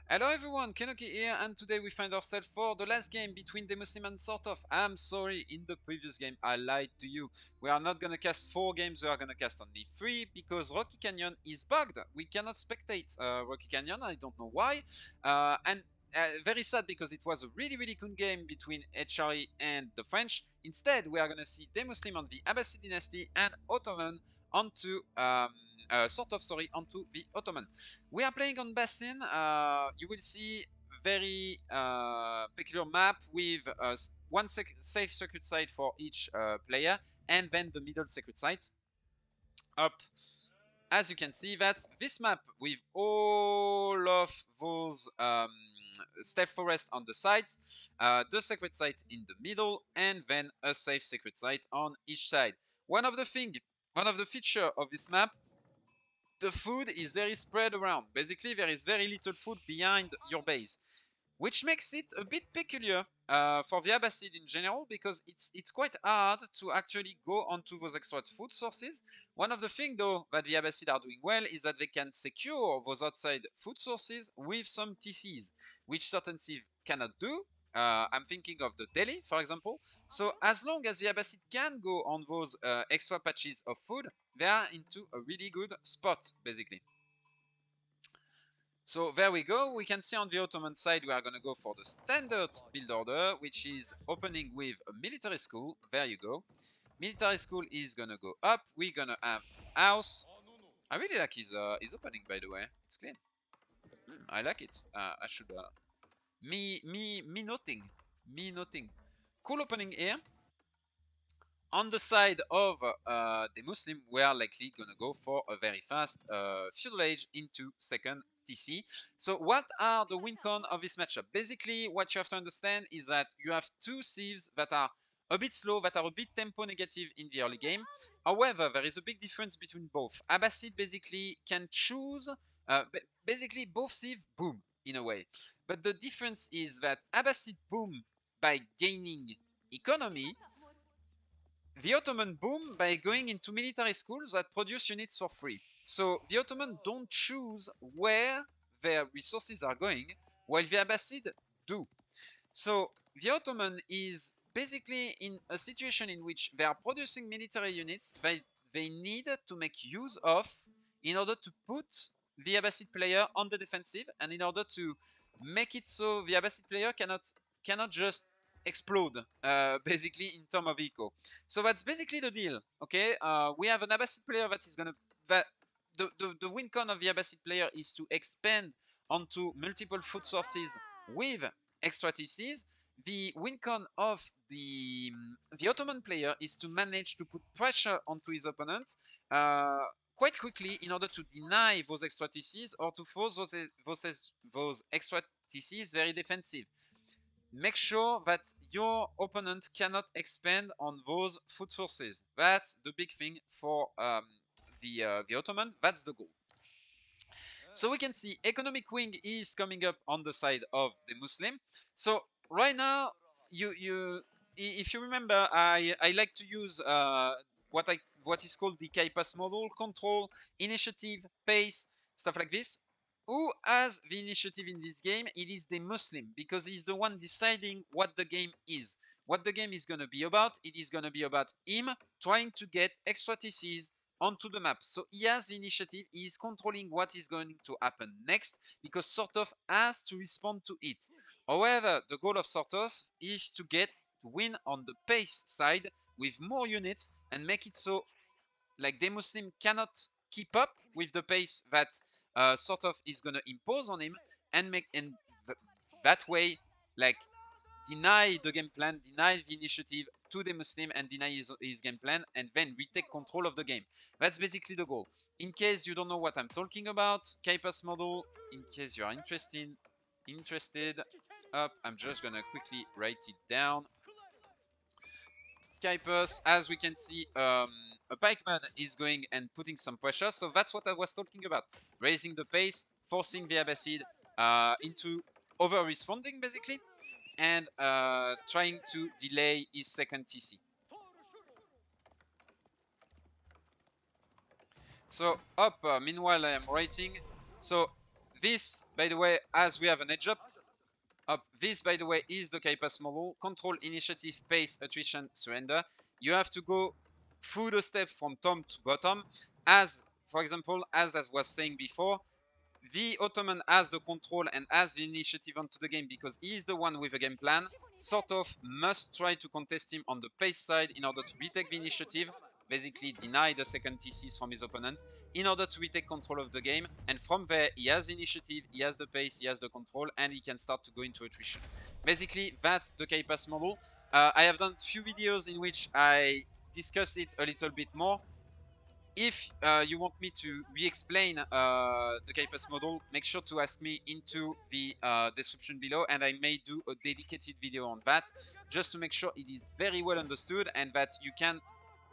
Hello everyone, Kenoki here, and today we find ourselves for the last game between DemuSlim and SortOf. I'm sorry, in the previous game I lied to you. We are not gonna cast 4 games, we are gonna cast only 3 because Rocky Canyon is bugged. We cannot spectate Rocky Canyon, I don't know why. And very sad because it was a really good game between HRE and the French. Instead, we are gonna see DemuSlim on the Abbasid dynasty and Ottoman onto onto the Ottoman. We are playing on Bassin. You will see very peculiar map with one safe circuit site for each player, and then the middle secret site. Up, as you can see, that's this map with all of those steppe forest on the sides, the secret site in the middle, and then a safe secret site on each side. One of the feature of this map, the food is very spread around. Basically, there is very little food behind your base, which makes it a bit peculiar for the Abbasid in general, because it's quite hard to actually go onto those extra food sources. One of the things, though, that the Abbasid are doing well is that they can secure those outside food sources with some TCs, which certain civ cannot do. I'm thinking of the Delhi, for example. So as long as the Abbasid can go on those extra patches of food, they are into a really good spot, basically. So there we go. We can see on the Ottoman side we are going to go for the standard build order, which is opening with a military school. There you go. Military school is going to go up. We're going to have house. I really like his opening, by the way. It's clean. I like it. I should me noting. Me noting. Cool opening here. On the side of the Muslim, we are likely going to go for a very fast feudal age into second TC. So what are the win con of this matchup? Basically, what you have to understand is that you have two civs that are a bit slow, that are a bit tempo negative in the early game. However, there is a big difference between both. Abbasid basically can choose, basically both civ boom in a way. But the difference is that Abbasid boom by gaining economy, the Ottoman boom by going into military schools that produce units for free. So the Ottoman don't choose where their resources are going, while the Abbasid do. So the Ottoman is basically in a situation in which they are producing military units that they need to make use of in order to put the Abbasid player on the defensive, and in order to make it so the Abbasid player cannot just explode basically in terms of eco. So that's basically the deal. Okay, we have an Abbasid player that is gonna that the win con of the Abbasid player is to expand onto multiple food sources with extra TCs. The win con of the Ottoman player is to manage to put pressure onto his opponent quite quickly in order to deny those extra TCs or to force those extra TCs very defensive. Make sure that your opponent cannot expand on those food sources. That's the big thing for the Ottoman. That's the goal. So we can see economic wing is coming up on the side of the Muslim. So right now, if you remember, I like to use what is called the Kaipas model: control, initiative, pace, stuff like this. Who has the initiative in this game? It is the Muslim, because he's the one deciding what the game is. What the game is going to be about? It is going to be about him trying to get extra TCs onto the map. So he has the initiative, he is controlling what is going to happen next, because SortOf has to respond to it. However, the goal of SortOf is to win on the pace side with more units and make it so like DemuSlim cannot keep up with the pace that SortOf is going to impose on him, and that way like deny the game plan, deny the initiative to the Muslim, and deny his game plan, and then retake control of the game. That's basically the goal. In case you don't know what I'm talking about, Kaipas model, in case you are interested, up, I'm just gonna quickly write it down. Kaipas, as we can see, a pikeman is going and putting some pressure, so that's what I was talking about. Raising the pace, forcing the Abbasid into over-responding, basically, and trying to delay his second TC. So up, meanwhile I am writing. So this, by the way, as we have an edge up, this, by the way, is the KPass model. Control, initiative, pace, attrition, surrender. You have to go through the steps from top to bottom. As, for example, as I was saying before, the Ottoman has the control and has the initiative onto the game because he is the one with a game plan. SortOf must try to contest him on the pace side in order to retake the initiative, basically deny the second TCs from his opponent in order to retake control of the game. And from there, he has the initiative, he has the pace, he has the control, and he can start to go into attrition. Basically, that's the KPass model. I have done a few videos in which I discuss it a little bit more. If you want me to re-explain the KPass model, make sure to ask me into the description below, and I may do a dedicated video on that, just to make sure it is very well understood and that you can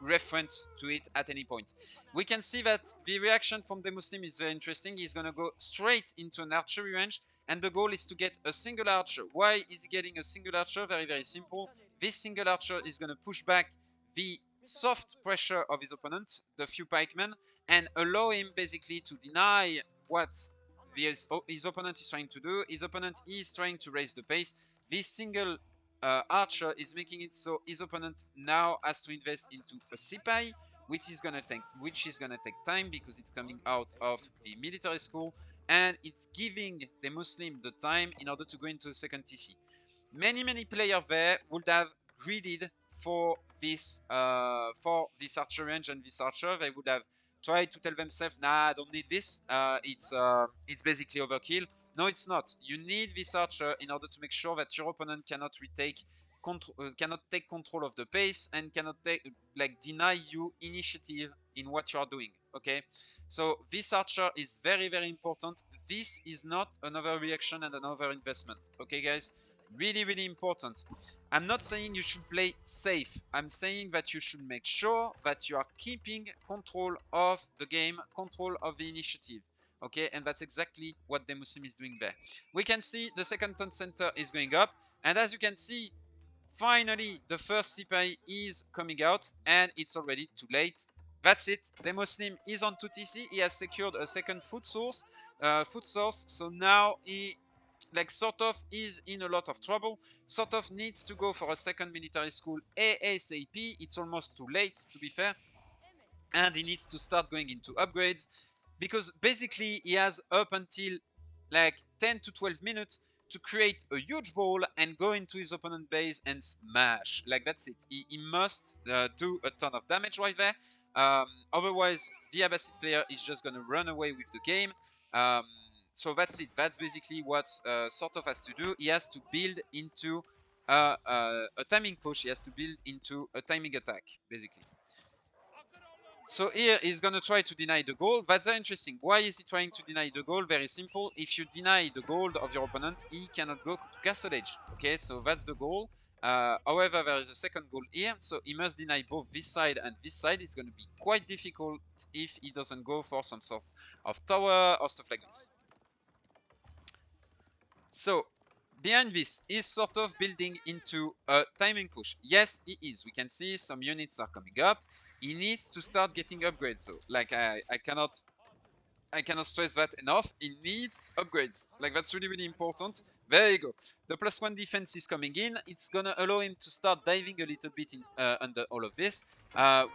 reference to it at any point. We can see that the reaction from DemuSlim is very interesting. He's going to go straight into an archery range, and the goal is to get a single archer. Why is he getting a single archer? Very, very simple. This single archer is going to push back the soft pressure of his opponent, the few pikemen, and allow him basically to deny what his opponent is trying to do. His opponent is trying to raise the pace. This single archer is making it so his opponent now has to invest into a Sipai, which is gonna take time because it's coming out of the military school, and it's giving the Muslim the time in order to go into the second TC. Many players there would have greeded for this archer range and this archer. They would have tried to tell themselves, nah, I don't need this. It's basically overkill. No, it's not. You need this archer in order to make sure that your opponent cannot take control of the pace and cannot deny you initiative in what you are doing. Okay, so this archer is very important. This is not another reaction and another investment. Okay, guys, really important. I'm not saying you should play safe. I'm saying that you should make sure that you are keeping control of the game, control of the initiative. Okay, and that's exactly what DemuSlim is doing there. We can see the second turn center is going up, and as you can see, finally the first Sipai is coming out, and it's already too late. That's it. DemuSlim is on 2TC. He has secured a second food source. So now he, SortOf is in a lot of trouble. SortOf needs to go for a second military school ASAP. It's almost too late, to be fair, and he needs to start going into upgrades, because basically he has up until 10 to 12 minutes to create a huge ball and go into his opponent base and smash. That's it. He must do a ton of damage right there. Otherwise, the Abbasid player is just going to run away with the game. So that's it. That's basically what SortOf has to do. He has to build into a timing push. He has to build into a timing attack, basically. So here he's going to try to deny the goal. That's very interesting. Why is he trying to deny the goal? Very simple. If you deny the goal of your opponent, he cannot go to Castle Age. Okay, so that's the goal. However, there is a second goal here, so he must deny both this side and this side. It's going to be quite difficult if he doesn't go for some sort of tower or stuff like this. So behind this, is SortOf building into a timing push? Yes, he is. We can see some units are coming up. He needs to start getting upgrades. So I cannot stress that enough. He needs upgrades. That's really important. There you go. The +1 defense is coming in. It's gonna allow him to start diving a little bit in under all of this.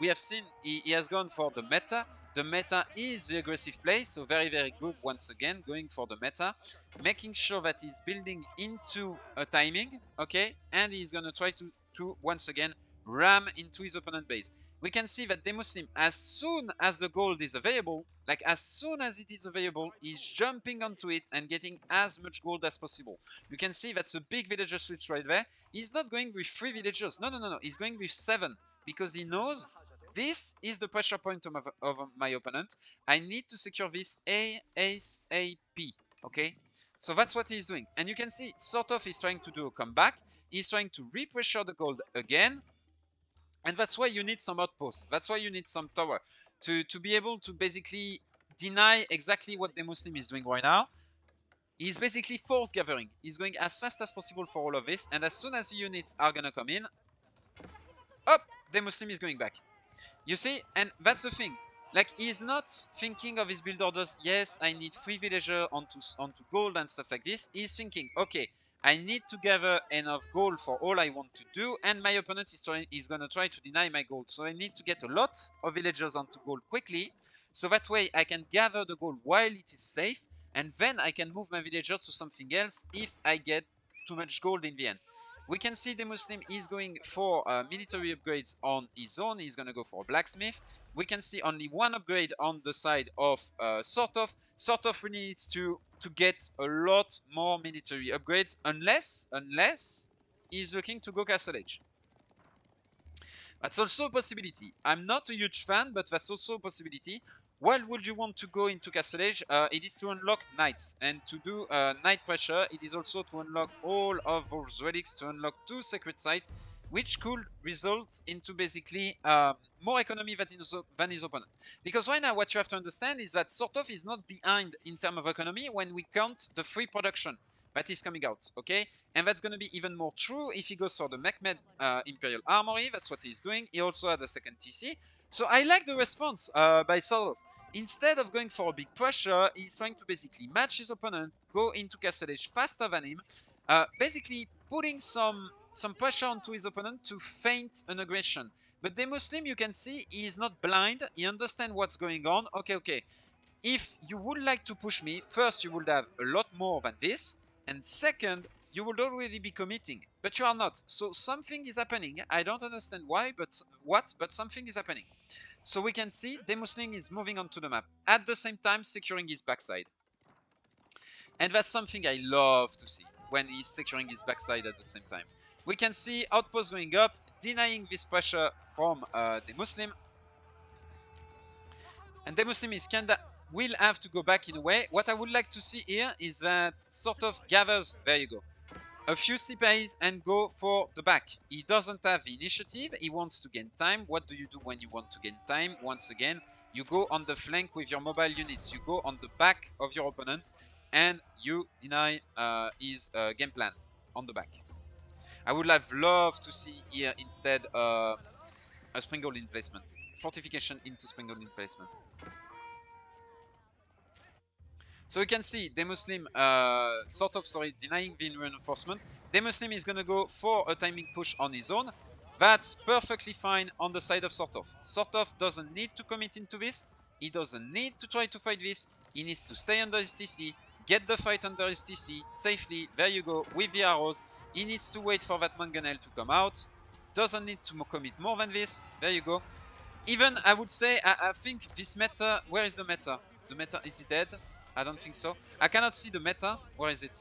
We have seen he has gone for the meta. The meta is the aggressive play, so very good once again, going for the meta, making sure that he's building into a timing, okay, and he's gonna try to once again ram into his opponent base. We can see that DemuSlim, as soon as the gold is available, as soon as it is available, is jumping onto it and getting as much gold as possible. You can see that's a big villager switch right there. He's not going with 3 villagers. No. He's going with 7 because he knows this is the pressure point of my opponent. I need to secure this ASAP. Okay? So that's what he's doing. And you can see SortOf is trying to do a comeback. He's trying to repressure the gold again. And that's why you need some outposts. That's why you need some tower to be able to basically deny exactly what DemuSlim is doing right now. He's basically force gathering. He's going as fast as possible for all of this. And as soon as the units are going to come in, DemuSlim is going back. You see? And that's the thing. Like, he's not thinking of his build orders, yes, I need 3 villager onto gold and stuff like this. He's thinking, okay, I need to gather enough gold for all I want to do, and my opponent is going to try to deny my gold. So I need to get a lot of villagers onto gold quickly, so that way I can gather the gold while it is safe, and then I can move my villagers to something else if I get too much gold in the end. We can see DemuSlim is going for military upgrades on his own. He's going to go for a blacksmith. We can see only one upgrade on the side of SortOf. SortOf really needs to get a lot more military upgrades, unless he's looking to go Castle Age. That's also a possibility. I'm not a huge fan, but that's also a possibility. Why would you want to go into Castle Age? It is to unlock knights, and to do knight pressure, it is also to unlock all of those relics, to unlock 2 sacred sites, which could result into basically more economy than his opponent. Because right now, what you have to understand is that SortOf is not behind in terms of economy when we count the free production that is coming out, okay? And that's going to be even more true if he goes for the Mechmed Imperial Armory. That's what he's doing. He also had a second TC. So I like the response by SortOf. Instead of going for a big pressure, he's trying to basically match his opponent, go into Castle Age faster than him, basically putting some pressure onto his opponent to feint an aggression. But DemuSlim, you can see, he is not blind. He understands what's going on. Okay. If you would like to push me, first you would have a lot more than this, and second, you would already be committing, but you are not. So something is happening. I don't understand why, but something is happening. So we can see DemuSlim is moving onto the map, at the same time securing his backside. And that's something I love to see, when he's securing his backside at the same time. We can see outposts going up, denying this pressure from DemuSlim. And DemuSlim is kinda will have to go back in a way. What I would like to see here is that SortOf gathers, there you go, a few CPIs and go for the back. He doesn't have the initiative. He wants to gain time. What do you do when you want to gain time? Once again, you go on the flank with your mobile units. You go on the back of your opponent and you deny his game plan on the back. I would have loved to see here instead a Springald in placement. Fortification into Springald in placement. So you can see DemuSlim denying the reinforcement. DemuSlim is gonna go for a timing push on his own. That's perfectly fine on the side of SortOf. SortOf doesn't need to commit into this. He doesn't need to try to fight this. He needs to stay under his TC, get the fight under his TC safely. There you go, with the arrows. He needs to wait for that mangonel to come out. Doesn't need to commit more than this. There you go. Even, I would say, I think this meta, where is the meta? The meta, is it dead? I don't think so. I cannot see the meta. Where is it?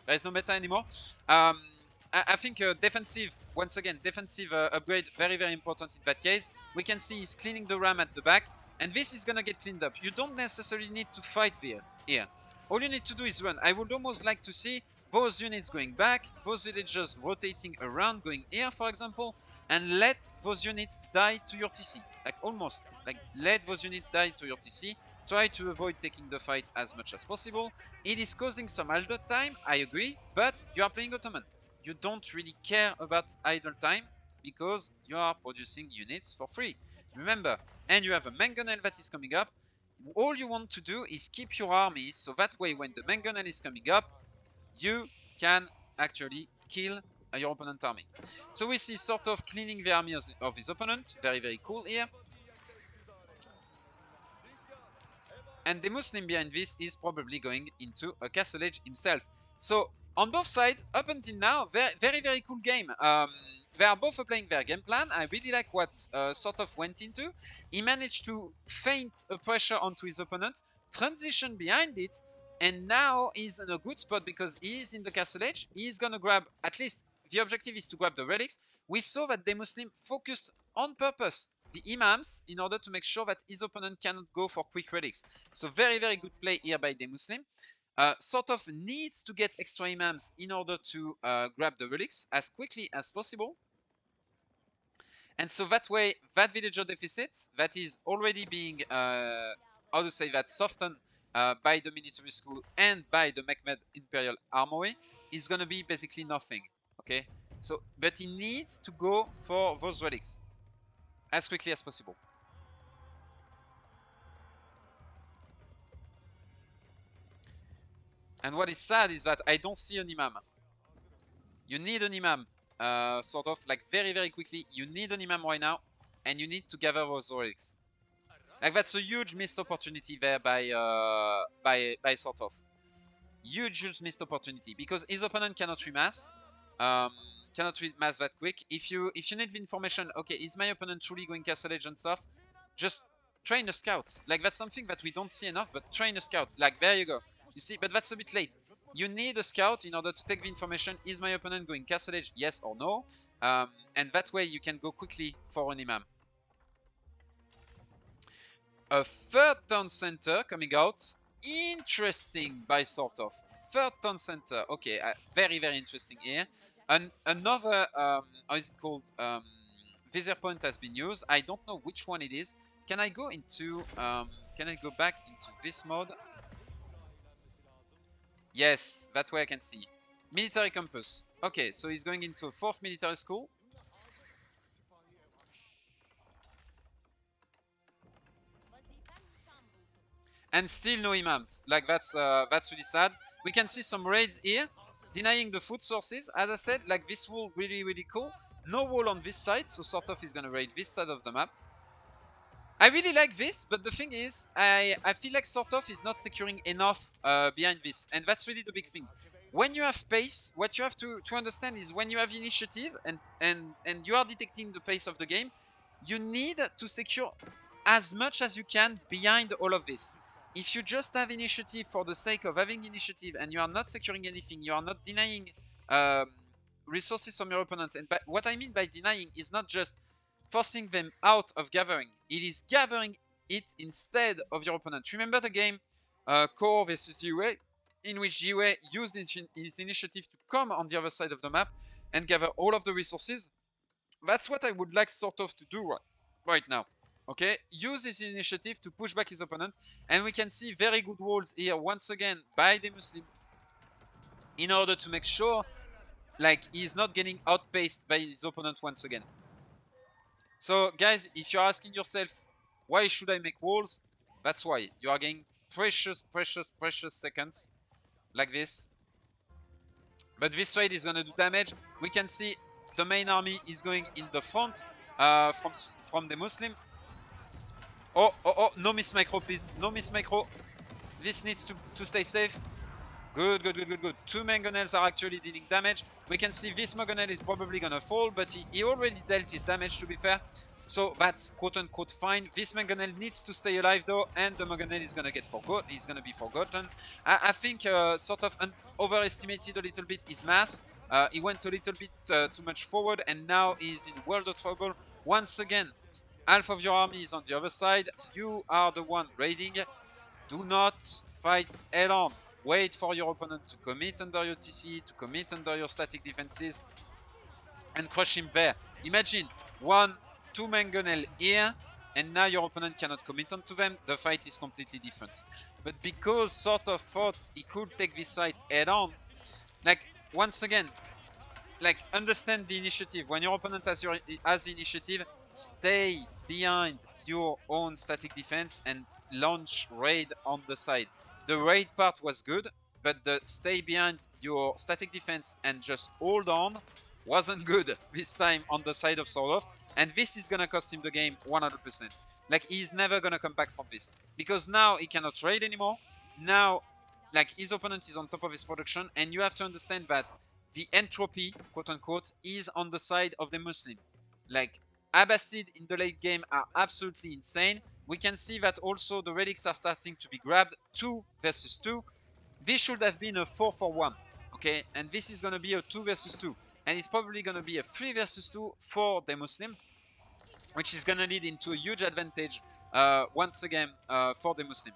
There is no meta anymore. I think defensive, once again, defensive upgrade, very, very important in that case. We can see he's cleaning the ram at the back, and this is gonna get cleaned up. You don't necessarily need to fight here. All you need to do is run. I would almost like to see those units going back, those villagers rotating around, going here, for example, and let those units die to your TC. Like, almost. Like, let those units die to your TC. Try to avoid taking the fight as much as possible. It is causing some idle time, I agree, but you are playing Ottoman. You don't really care about idle time because you are producing units for free. Remember, and you have a mangonel that is coming up. All you want to do is keep your army, so that way when the mangonel is coming up, you can actually kill your opponent army. So we see SortOf cleaning the army of his opponent. Very, very cool here. And DemuSlim behind this is probably going into a Castle Age himself. So on both sides, up until now, very, very cool game. They are both playing their game plan. I really like what SortOf went into. He managed to feint a pressure onto his opponent, transition behind it, and now he's in a good spot because he is in the Castle Age. He's gonna grab, at least the objective is to grab the relics. We saw that DemuSlim focused on purpose the imams in order to make sure that his opponent cannot go for quick relics. So very, very good play here by DemuSlim. SortOf needs to get extra imams in order to grab the relics as quickly as possible. And so that way, that villager deficit that is already being, how to say that, softened by the military school and by the Mechmed Imperial Armory is going to be basically nothing. Okay, so but he needs to go for those relics as quickly as possible. And what is sad is that I don't see an imam. You need an imam, sort of, like very, very quickly. You need an imam right now, and you need to gather those relics. Like that's a huge missed opportunity there by sort of. Huge missed opportunity because his opponent cannot remass. Cannot remass that quick. If you need the information, okay, is my opponent truly going Castle Age and stuff? Just train a scout. Like that's something that we don't see enough, but train a scout. Like there you go. You see, but that's a bit late. You need a scout in order to take the information. Is my opponent going Castle Age? Yes or no? And that way you can go quickly for an imam. A third town center coming out. Interesting by sort of. Third town center. Okay, very, very interesting here. Another, how is it called? Vizier point has been used. I don't know which one it is. Can I go into, can I go back into this mode? Yes, that way I can see. Military compass. Okay, so he's going into a 4th military school. And still no imams. Like that's really sad. We can see some raids here, denying the food sources. As I said, like this wall really, really cool. No wall on this side, so SortOf is gonna raid this side of the map. I really like this, but the thing is, I feel like SortOf is not securing enough behind this, and that's really the big thing. When you have pace, what you have to understand is when you have initiative and you are detecting the pace of the game, you need to secure as much as you can behind all of this. If you just have initiative for the sake of having initiative and you are not securing anything, you are not denying resources from your opponent. And what I mean by denying is not just forcing them out of gathering. It is gathering it instead of your opponent. Remember the game Core versus GUA, in which GUA used his initiative to come on the other side of the map and gather all of the resources? That's what I would like SortOf to do right now. Okay, use his initiative to push back his opponent, and we can see very good walls here once again by DemuSlim in order to make sure like he's not getting outpaced by his opponent once again. So guys, if you're asking yourself why should I make walls, that's why. You are getting precious seconds like this. But this raid is gonna do damage. We can see the main army is going in the front from DemuSlim. Oh, no miss micro, please. No miss micro. This needs to stay safe. Good. 2 mangonels are actually dealing damage. We can see this mangonel is probably gonna fall, but he already dealt his damage, to be fair. So that's quote-unquote fine. This mangonel needs to stay alive though, and the mangonel is gonna get forgotten. He's gonna be forgotten. I think sort of overestimated a little bit his mass. He went a little bit too much forward, and now he's in world of trouble once again. Half of your army is on the other side. You are the one raiding. Do not fight head on. Wait for your opponent to commit under your TC, to commit under your static defenses, and crush him there. Imagine 1-2 mangonel here, and now your opponent cannot commit onto them. The fight is completely different. But because SortOf thought he could take this fight head on, like once again, like understand the initiative. When your opponent has the initiative, stay behind your own static defense and launch raid on the side. The raid part was good, but the stay behind your static defense and just hold on wasn't good this time on the side of SortOf, and this is gonna cost him the game 100%. Like he's never gonna come back from this because now he cannot raid anymore. Now, like his opponent is on top of his production, and you have to understand that the entropy, quote unquote, is on the side of DemuSlim. Like Abbasid in the late game are absolutely insane. We can see that also the relics are starting to be grabbed 2 versus 2. This should have been a 4-for-1, okay? And this is going to be a 2 versus 2. And it's probably going to be a 3 versus 2 for DemuSlim, which is going to lead into a huge advantage once again for DemuSlim.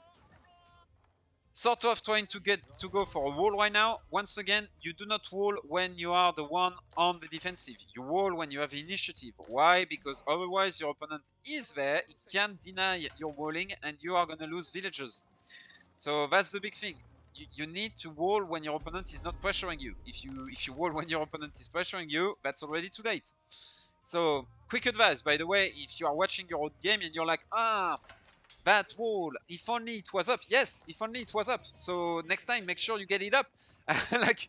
SortOf trying to go for a wall right now. Once again, you do not wall when you are the one on the defensive. You wall when you have initiative. Why? Because otherwise your opponent is there, he can deny your walling, and you are gonna lose villagers. So that's the big thing. You need to wall when your opponent is not pressuring you. If you wall when your opponent is pressuring you, that's already too late. So quick advice, by the way, if you are watching your own game and you're like, that wall, if only it was up. Yes, if only it was up. So next time, make sure you get it up. Like,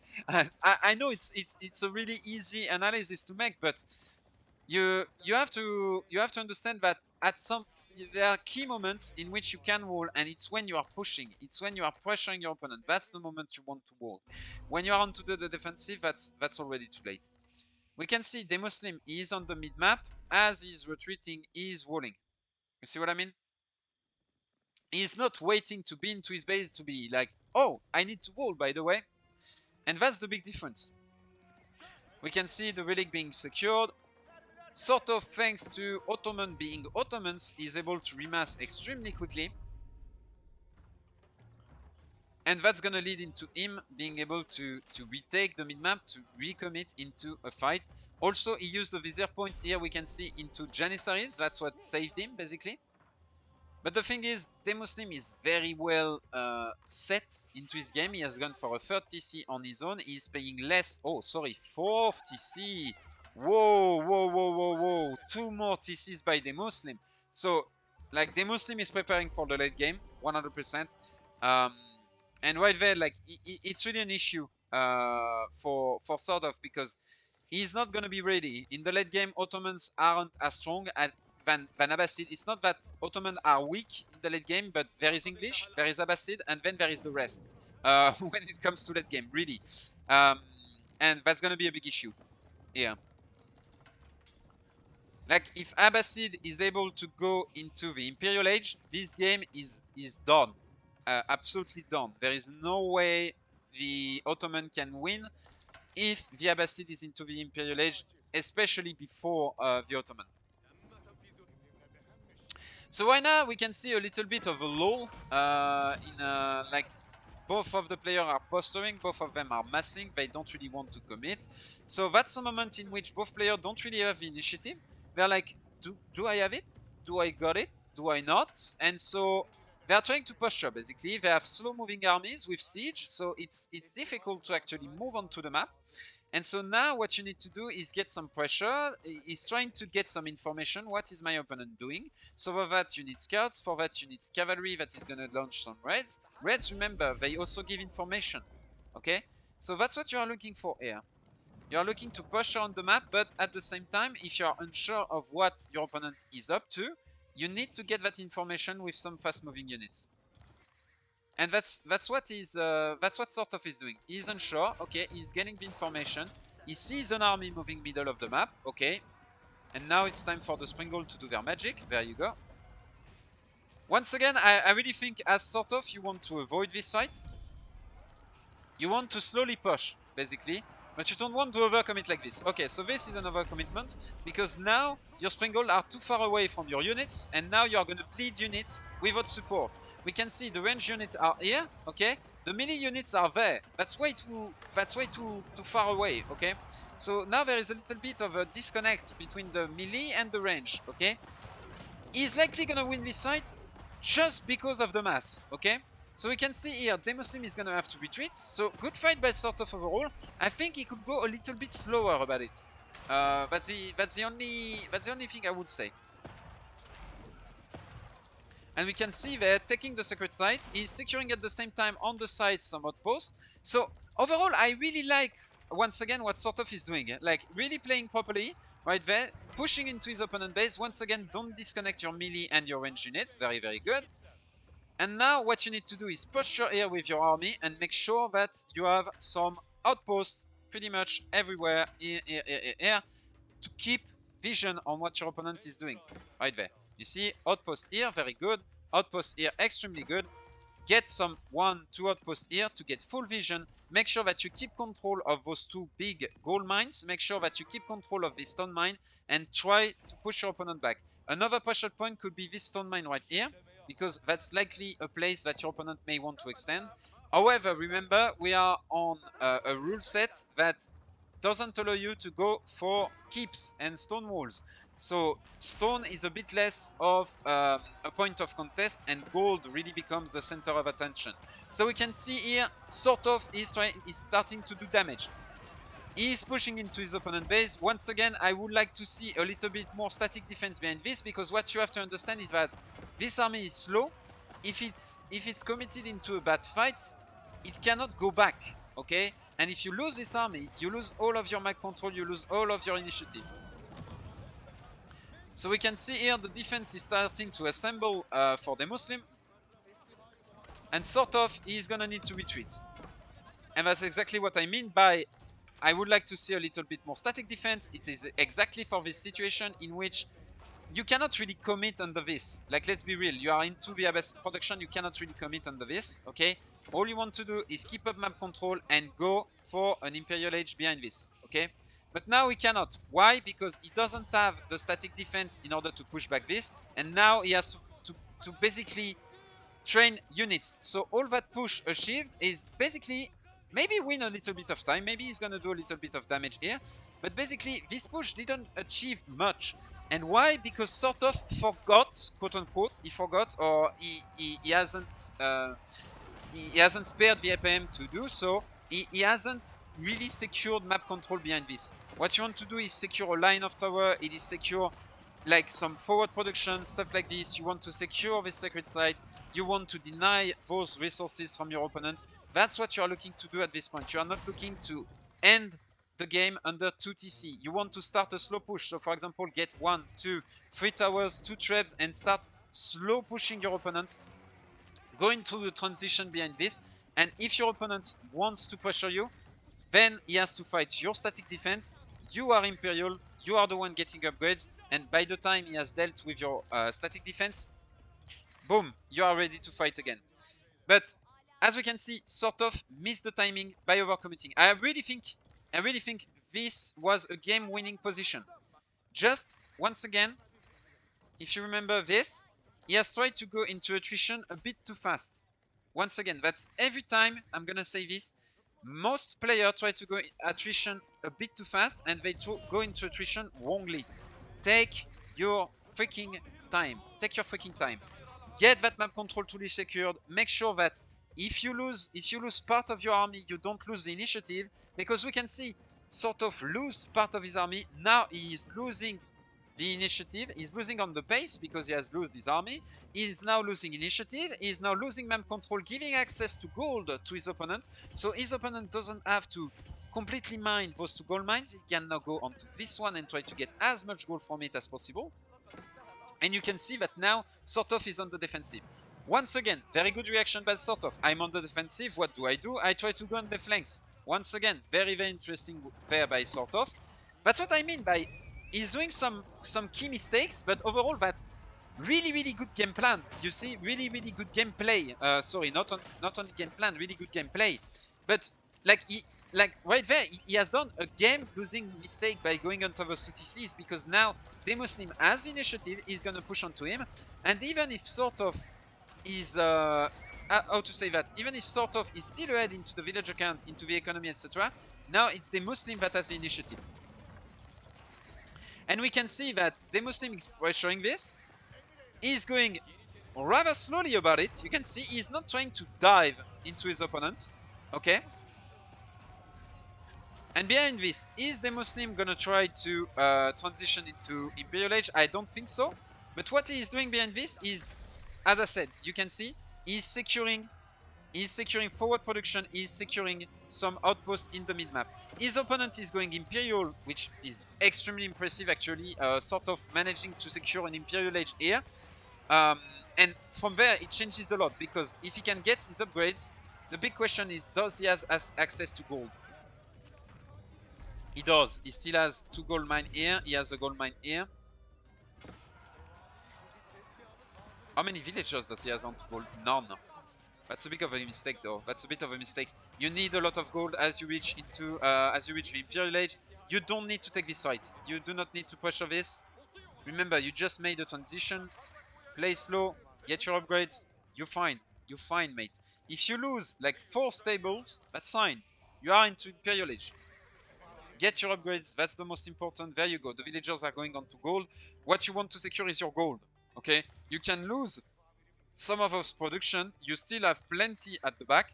I know it's a really easy analysis to make, but you have to understand that at some there are key moments in which you can wall, and it's when you are pushing, it's when you are pressuring your opponent. That's the moment you want to wall. When you are onto the defensive, that's already too late. We can see DemuSlim is on the mid map. As he's retreating, he's walling. You see what I mean? He's not waiting to be into his base to be like, oh, I need to wall, by the way. And that's the big difference. We can see the relic being secured. Sort of thanks to Ottoman being Ottomans, is able to remass extremely quickly. And that's gonna lead into him being able to retake the mid-map, to recommit into a fight. Also, he used the Vizier point here, we can see, into Janissaries. That's what saved him, basically. But the thing is, DemuSlim is very well set into his game. He has gone for a 3rd TC on his own. He's paying less. Oh, sorry, 4th TC. Whoa, whoa, whoa, whoa, whoa. 2 more TCs by DemuSlim. So, like, DemuSlim is preparing for the late game, 100%. And right there, like, it's really an issue for SortOf, because he's not going to be ready. In the late game, Ottomans aren't as strong than Abbasid. It's not that Ottoman are weak in the late game, but there is English, there is Abbasid, and then there is the rest when it comes to late game, really. And that's going to be a big issue here. Like, if Abbasid is able to go into the Imperial Age, this game is done. Absolutely done. There is no way the Ottoman can win if the Abbasid is into the Imperial Age, especially before the Ottoman. So right now we can see a little bit of a lull like, both of the players are posturing, both of them are massing, they don't really want to commit. So that's a moment in which both players don't really have the initiative. They're like, do I have it? Do I got it? Do I not? And so they are trying to posture, basically. They have slow moving armies with siege, so it's difficult to actually move onto the map. And so now what you need to do is get some pressure. He's trying to get some information. What is my opponent doing? So for that you need scouts. For that you need cavalry that is going to launch some raids. Raids, remember, they also give information. Okay? So that's what you are looking for here. You are looking to pressure on the map, but at the same time, if you are unsure of what your opponent is up to, you need to get that information with some fast moving units. And that's what SortOf is doing. He's unsure. Okay, he's getting the information. He sees an army moving middle of the map. Okay, and now it's time for the Springle to do their magic. There you go. Once again, I really think as SortOf you want to avoid this fight. You want to slowly push, basically, but you don't want to overcommit like this. Okay, so this is an overcommitment, because now your Springle are too far away from your units, and now you are going to bleed units without support. We can see the range units are here, okay? The melee units are there. That's way too far away, okay? So now there is a little bit of a disconnect between the melee and the range, okay? He's likely gonna win this fight just because of the mass, okay? So we can see here, DemuSlim is gonna have to retreat. So good fight by SortOf overall. I think he could go a little bit slower about it. That's the only thing I would say. And we can see that taking the secret site, he's securing at the same time on the side some outposts. So overall, I really like, once again, what SortOf is doing. Like, really playing properly, right there, pushing into his opponent base. Once again, don't disconnect your melee and your range units. Very, very good. And now what you need to do is posture here with your army and make sure that you have some outposts pretty much everywhere here to keep vision on what your opponent is doing, right there. You see, outpost here, very good. Outpost here, extremely good. Get some 1-2 outposts here to get full vision. Make sure that you keep control of those 2 big gold mines. Make sure that you keep control of this stone mine and try to push your opponent back. Another pressure point could be this stone mine right here, because that's likely a place that your opponent may want to extend. However, remember, we are on a rule set that doesn't allow you to go for keeps and stone walls. So stone is a bit less of a point of contest, and gold really becomes the center of attention. So we can see here, SortOf is starting to do damage. He is pushing into his opponent base. Once again, I would like to see a little bit more static defense behind this, because what you have to understand is that this army is slow. If it's committed into a bad fight, it cannot go back, okay? And if you lose this army, you lose all of your map control, you lose all of your initiative. So we can see here the defense is starting to assemble for DemuSlim. And SortOf is gonna need to retreat. And that's exactly what I mean by I would like to see a little bit more static defense. It is exactly for this situation in which you cannot really commit under this. Like, let's be real, you are into the base production, you cannot really commit under this, okay? All you want to do is keep up map control and go for an Imperial Age behind this, okay? But now we cannot. Why? Because he doesn't have the static defense in order to push back this, and now he has to basically train units. So all that push achieved is basically maybe win a little bit of time, maybe he's gonna do a little bit of damage here, but basically this push didn't achieve much. And why? Because SortOf forgot, quote unquote, he forgot, or he hasn't spared the APM to do so. He hasn't really secured map control behind this. What you want to do is secure a line of tower, it is secure like some forward production, stuff like this. You want to secure this sacred site, you want to deny those resources from your opponent. That's what you are looking to do at this point. You are not looking to end the game under 2 TC. You want to start a slow push. So for example, get 1, 2, 3 towers, 2 trebs, and start slow pushing your opponent, going through the transition behind this. And if your opponent wants to pressure you, then he has to fight your static defense. You are Imperial, you are the one getting upgrades, and by the time he has dealt with your static defense, boom, you are ready to fight again. But as we can see, SortOf missed the timing by overcommitting. I really think this was a game-winning position. Just once again, if you remember this, he has tried to go into attrition a bit too fast. Once again, that's every time I'm gonna say this. Most players try to go attrition a bit too fast, and they go into attrition wrongly. Take your freaking time. Take your freaking time. Get that map control fully secured. Make sure that if you lose part of your army, you don't lose the initiative, because we can see SortOf lose part of his army. Now he is losing the initiative. He's losing on the pace because he has lost his army. He is now losing initiative. He is now losing map control, giving access to gold to his opponent. So his opponent doesn't have to completely mine those 2 gold mines. He can now go onto this one and try to get as much gold from it as possible. And you can see that now SortOf is on the defensive. Once again, very good reaction by SortOf. I'm on the defensive. What do? I try to go on the flanks. Once again, very, very interesting there by SortOf. That's what I mean by he's doing some key mistakes, but overall that's really, really good game plan. You see, really, really good gameplay. Sorry, not only game plan, really good gameplay. But like right there, he has done a game-losing mistake by going onto those 2 TCs, because now DemuSlim has initiative, he's gonna push onto him, and even if SortOf is how to say that? Even if SortOf is still ahead into the village account, into the economy, etc., now it's DemuSlim that has the initiative. And we can see that DemuSlim is pressuring this. He's going rather slowly about it. You can see he's not trying to dive into his opponent. Okay. And behind this, is DemuSlim gonna try to transition into Imperial Age? I don't think so. But what he is doing behind this is, as I said, you can see he's securing forward production, he's securing some outposts in the mid-map. His opponent is going Imperial, which is extremely impressive actually, SortOf managing to secure an Imperial Age here. And from there it changes a lot, because if he can get his upgrades, the big question is, does he have access to gold? He does. He still has 2 gold mine here, he has a gold mine here. How many villagers does he have on to gold? None. That's a bit of a mistake though. That's a bit of a mistake. You need a lot of gold as you reach into the Imperial Age. You don't need to take this fight. You do not need to pressure this. Remember, you just made a transition. Play slow, get your upgrades. You're fine. You're fine, mate. If you lose like 4 stables, that's fine. You are into Imperial Age. Get your upgrades. That's the most important. There you go. The villagers are going on to gold. What you want to secure is your gold. Okay? You can lose some of those production, you still have plenty at the back,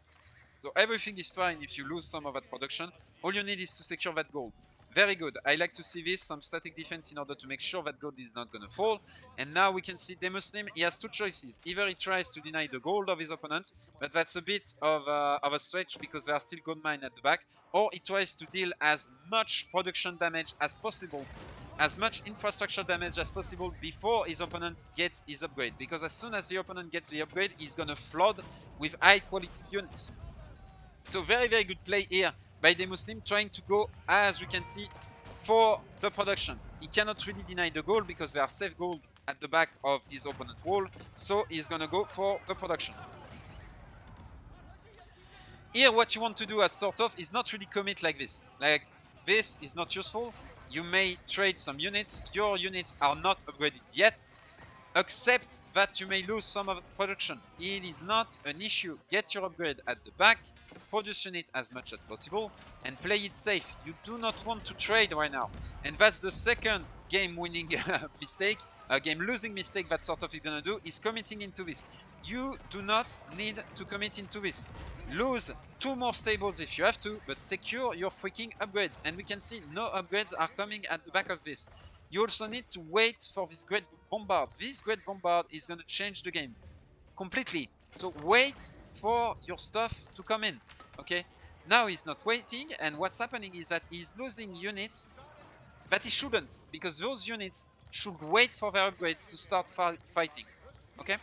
so everything is fine if you lose some of that production. All you need is to secure that gold. Very good. I like to see this, some static defense in order to make sure that gold is not going to fall. And now we can see DemuSlim, he has two choices. Either he tries to deny the gold of his opponent, but that's a bit of a stretch because there are still gold mines at the back, or he tries to deal as much production damage as possible, as much infrastructure damage as possible before his opponent gets his upgrade, because as soon as the opponent gets the upgrade, he's going to flood with high quality units. So very, very good play here by DemuSlim, trying to go, as we can see, for the production. He cannot really deny the goal because there are safe gold at the back of his opponent wall, so he's gonna go for the production. Here, what you want to do as SortOf is not really commit like this. Like, this is not useful. You may trade some units. Your units are not upgraded yet, except that you may lose some of the production. It is not an issue. Get your upgrade at the back, production it as much as possible, and play it safe. You do not want to trade right now. And that's the second game-winning mistake, game-losing mistake that SortOf is gonna do, is committing into this. You do not need to commit into this. Lose 2 more stables if you have to, but secure your freaking upgrades. And we can see no upgrades are coming at the back of this. You also need to wait for this Great Bombard. This Great Bombard is going to change the game completely. So wait for your stuff to come in, okay? Now he's not waiting, and what's happening is that he's losing units that he shouldn't, because those units should wait for their upgrades to start fighting, okay?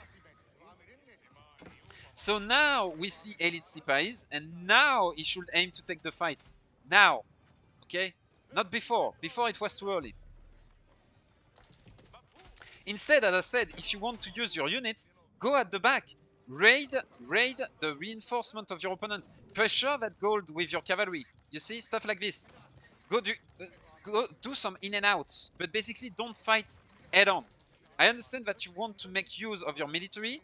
So now we see Elite Sipais, and now he should aim to take the fight. Now, okay? Not before. Before it was too early. Instead, as I said, if you want to use your units, go at the back. Raid the reinforcement of your opponent. Pressure that gold with your cavalry. You see, stuff like this. Go do some in and outs, but basically don't fight head on. I understand that you want to make use of your military.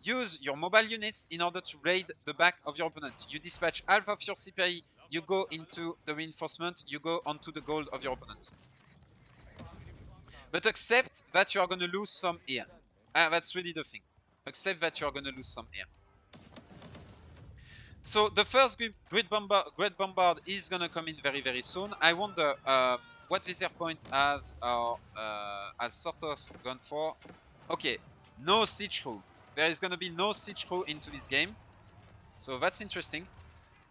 Use your mobile units in order to raid the back of your opponent. You dispatch half of your CPI, you go into the reinforcement, you go onto the gold of your opponent. But accept that you are going to lose some here. That's really the thing. Accept that you are going to lose some here. So the first Great Bombard is going to come in very, very soon. I wonder what Vizier point has SortOf gone for. Okay, no Siege Crew. There is going to be no Siege Crew into this game. So that's interesting.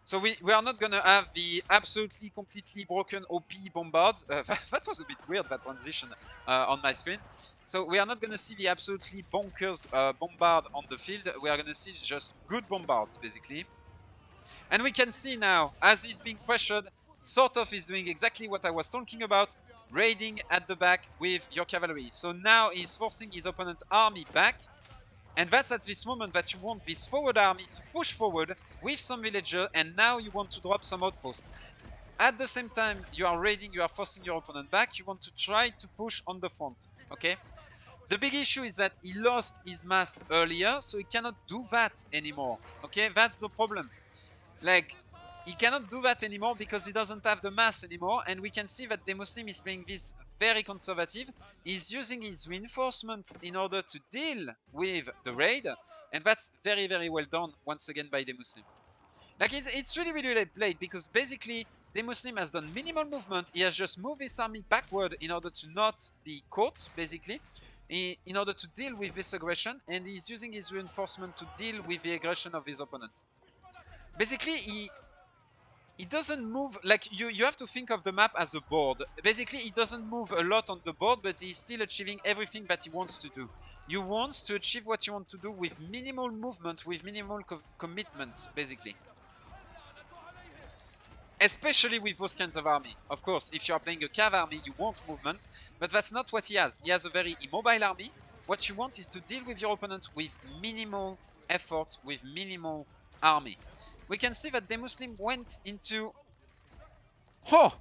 So we are not going to have the absolutely completely broken OP bombards. That was a bit weird, that transition on my screen. So we are not going to see the absolutely bonkers bombard on the field. We are going to see just good bombards, basically. And we can see now, as he's being pressured, SortOf is doing exactly what I was talking about, raiding at the back with your cavalry. So now he's forcing his opponent's army back. And that's at this moment that you want this forward army to push forward with some villager, and now you want to drop some outposts. At the same time, you are raiding, you are forcing your opponent back, you want to try to push on the front, okay? The big issue is that he lost his mass earlier, so he cannot do that anymore, okay? That's the problem. Like, he cannot do that anymore because he doesn't have the mass anymore, and we can see that DemuSlim is playing this very conservative. He's using his reinforcements in order to deal with the raid, and that's very, very well done once again by DemuSlim. Like, it's really, really well played, because basically DemuSlim has done minimal movement. He has just moved his army backward in order to not be caught, basically, in order to deal with this aggression, and he's using his reinforcement to deal with the aggression of his opponent. Basically, he doesn't move, like, you have to think of the map as a board. Basically, he doesn't move a lot on the board, but he's still achieving everything that he wants to do. You want to achieve what you want to do with minimal movement, with minimal commitment, basically. Especially with those kinds of army. Of course, if you are playing a cav army, you want movement, but that's not what he has. He has a very immobile army. What you want is to deal with your opponent with minimal effort, with minimal army. We can see that DemuSlim went into... Oh!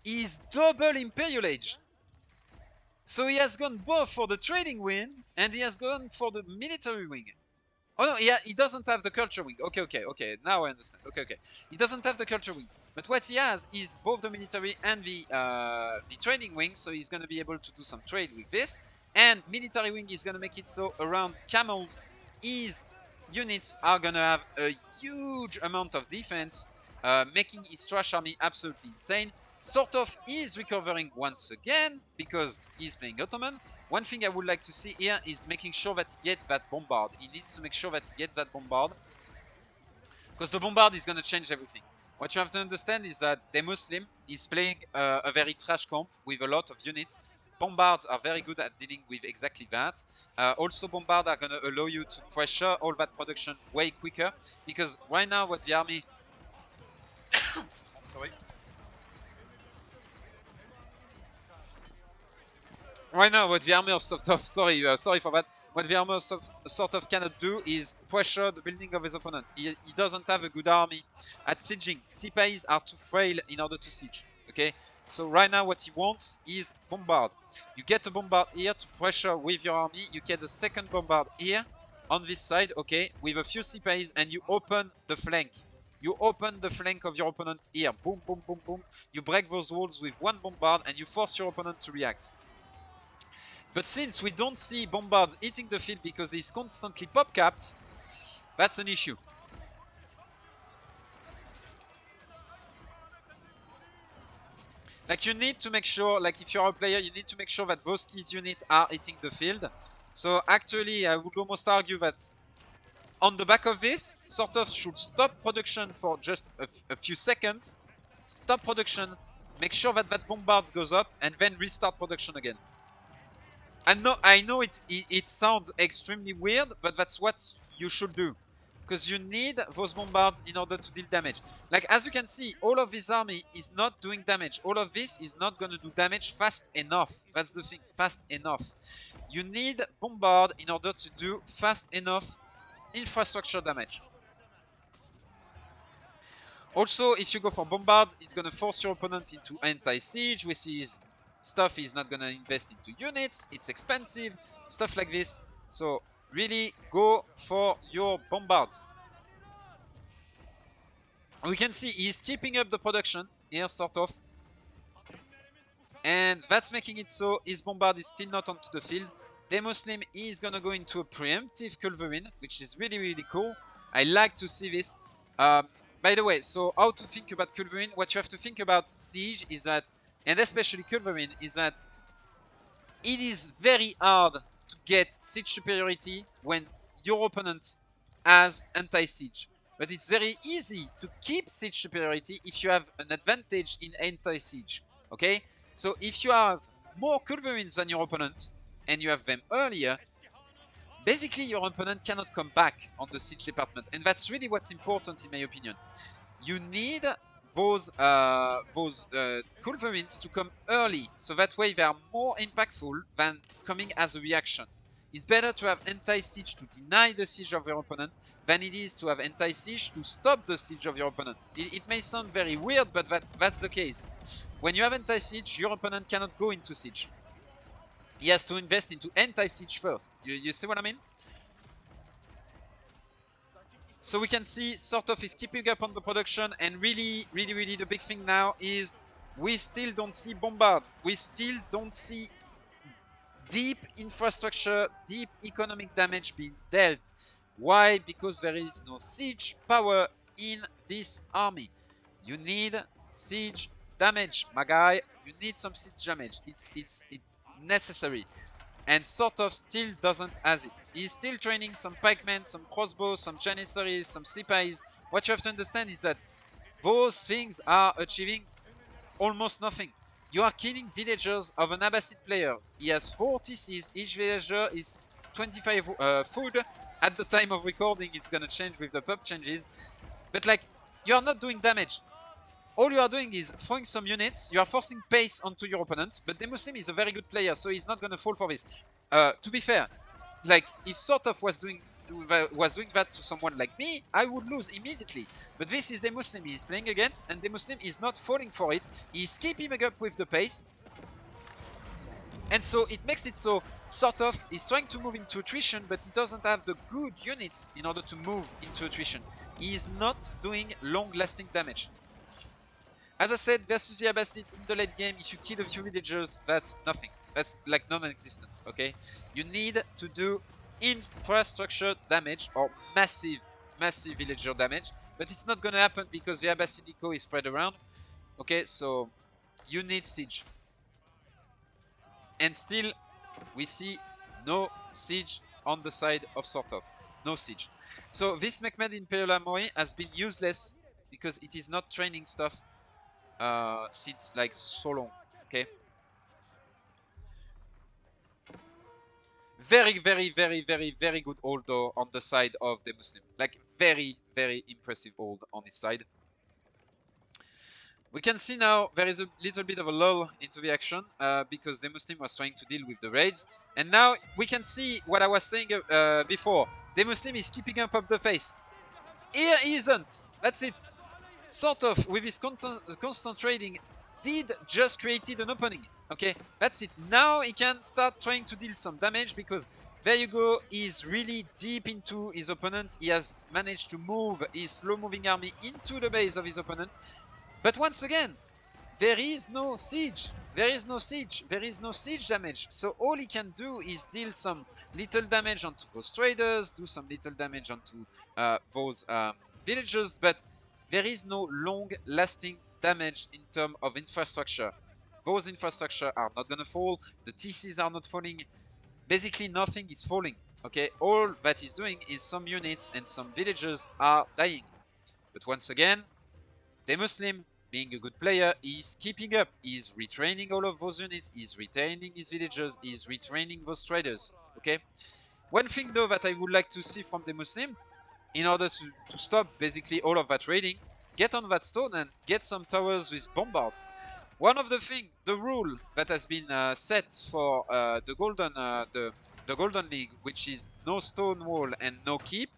He's double Imperial Age! So he has gone both for the trading wing, and he has gone for the military wing. Oh no, he doesn't have the culture wing. Okay, now I understand. Okay. He doesn't have the culture wing. But what he has is both the military and the trading wing, so he's going to be able to do some trade with this. And military wing is going to make it so around camels, his units are going to have a huge amount of defense, making his trash army absolutely insane. SortOf is recovering once again because he's playing Ottoman. One thing I would like to see here is making sure that he gets that bombard. He needs to make sure that he gets that bombard, because the bombard is going to change everything. What you have to understand is that DemuSlim is playing a very trash comp with a lot of units. Bombards are very good at dealing with exactly that. Also, bombards are going to allow you to pressure all that production way quicker, because right now what the army... I'm sorry. Right now what the army of SortOf, sorry for that. What the army of SortOf cannot do is pressure the building of his opponent. He doesn't have a good army at sieging. Sipais are too frail in order to siege. Okay, so right now what he wants is bombard. You get a bombard here to pressure with your army. You get a second bombard here on this side, okay, with a few Sipais, and you open the flank. You open the flank of your opponent here. Boom, boom, boom, boom. You break those walls with one bombard and you force your opponent to react. But since we don't see bombards hitting the field because he's constantly pop capped, that's an issue. Like, you need to make sure, like, if you're a player, you need to make sure that those keys units are hitting the field. So actually, I would almost argue that on the back of this, SortOf should stop production for just a few seconds. Stop production, make sure that that bombard goes up, and then restart production again. And no, I know it sounds extremely weird, but that's what you should do. Because you need those bombards in order to deal damage. Like, as you can see, all of this army is not doing damage. All of this is not going to do damage fast enough. That's the thing, fast enough. You need bombard in order to do fast enough infrastructure damage. Also, if you go for bombards, it's going to force your opponent into anti-siege, which is stuff he's not going to invest into units. It's expensive, stuff like this. So really go for your bombards. We can see he's keeping up the production here, SortOf. And that's making it so his bombard is still not onto the field. DemuSlim is going to go into a preemptive culverin, which is really, really cool. I like to see this. By the way, so how to think about culverin? What you have to think about siege is that, and especially culverin, is that it is very hard to get siege superiority when your opponent has anti-siege. But it's very easy to keep siege superiority if you have an advantage in anti-siege. Okay? So if you have more culverins than your opponent, and you have them earlier, basically your opponent cannot come back on the siege department. And that's really what's important in my opinion. You need those culverins to come early, so that way they are more impactful than coming as a reaction. It's better to have anti-siege to deny the siege of your opponent than it is to have anti-siege to stop the siege of your opponent. It may sound very weird, but that's the case. When you have anti-siege, your opponent cannot go into siege. He has to invest into anti-siege first. You see what I mean? So we can see SortOf is keeping up on the production, and really the big thing now is we still don't see bombards. We still don't see deep infrastructure, deep economic damage being dealt. Why? Because there is no siege power in this army. You need siege damage, my guy. You need some siege damage. It's necessary. And SortOf still doesn't has it. He's still training some pikemen, some crossbows, some janissaries, some sipais. What you have to understand is that those things are achieving almost nothing. You are killing villagers of an Abbasid player. He has 4 TCs. Each villager is 25 food. At the time of recording, it's gonna change with the pub changes. But like, you are not doing damage. All you are doing is throwing some units. You are forcing pace onto your opponent. But DemuSlim is a very good player, so he's not gonna fall for this. To be fair, like, if SortOf was doing that to someone like me, I would lose immediately. But this is DemuSlim he is playing against, and DemuSlim is not falling for it. He's keeping up with the pace. And so it makes it so SortOf is trying to move into attrition, but he doesn't have the good units in order to move into attrition. He is not doing long-lasting damage. As I said, versus the Abbasid in the late game, if you kill a few villagers, that's nothing. That's like non-existent, okay? You need to do infrastructure damage or massive villager damage, but it's not gonna happen because the Abbasid eco is spread around. Okay, so you need siege. And still, we see no siege on the side of SortOf. No siege. So this Mehmed Imperial Armory has been useless because it is not training stuff since like so long. Okay. Very, very, very, very, very good hold though on the side of DemuSlim. Like very, very impressive hold on his side. We can see now there is a little bit of a lull into the action because DemuSlim was trying to deal with the raids. And now we can see what I was saying before. DemuSlim is keeping up the pace. Here he isn't. That's it. SortOf, with his constant trading, did just created an opening. Okay, that's it. Now he can start trying to deal some damage because there you go. He's really deep into his opponent. He has managed to move his slow-moving army into the base of his opponent. But once again, there is no siege. There is no siege. There is no siege damage. So all he can do is deal some little damage onto those traders, do some little damage onto those villagers, but there is no long-lasting damage in terms of infrastructure. Those infrastructure are not gonna fall. The TCs are not falling. Basically, nothing is falling. Okay, all that is doing is some units and some villagers are dying. But once again, DemuSlim, being a good player, is keeping up. He's retraining all of those units. He's retaining his villagers. He's retraining those traders. Okay. One thing though that I would like to see from DemuSlim, in order to stop basically all of that raiding, get on that stone and get some towers with bombards. One of the things, the rule that has been set for the Golden League, which is no stone wall and no keep,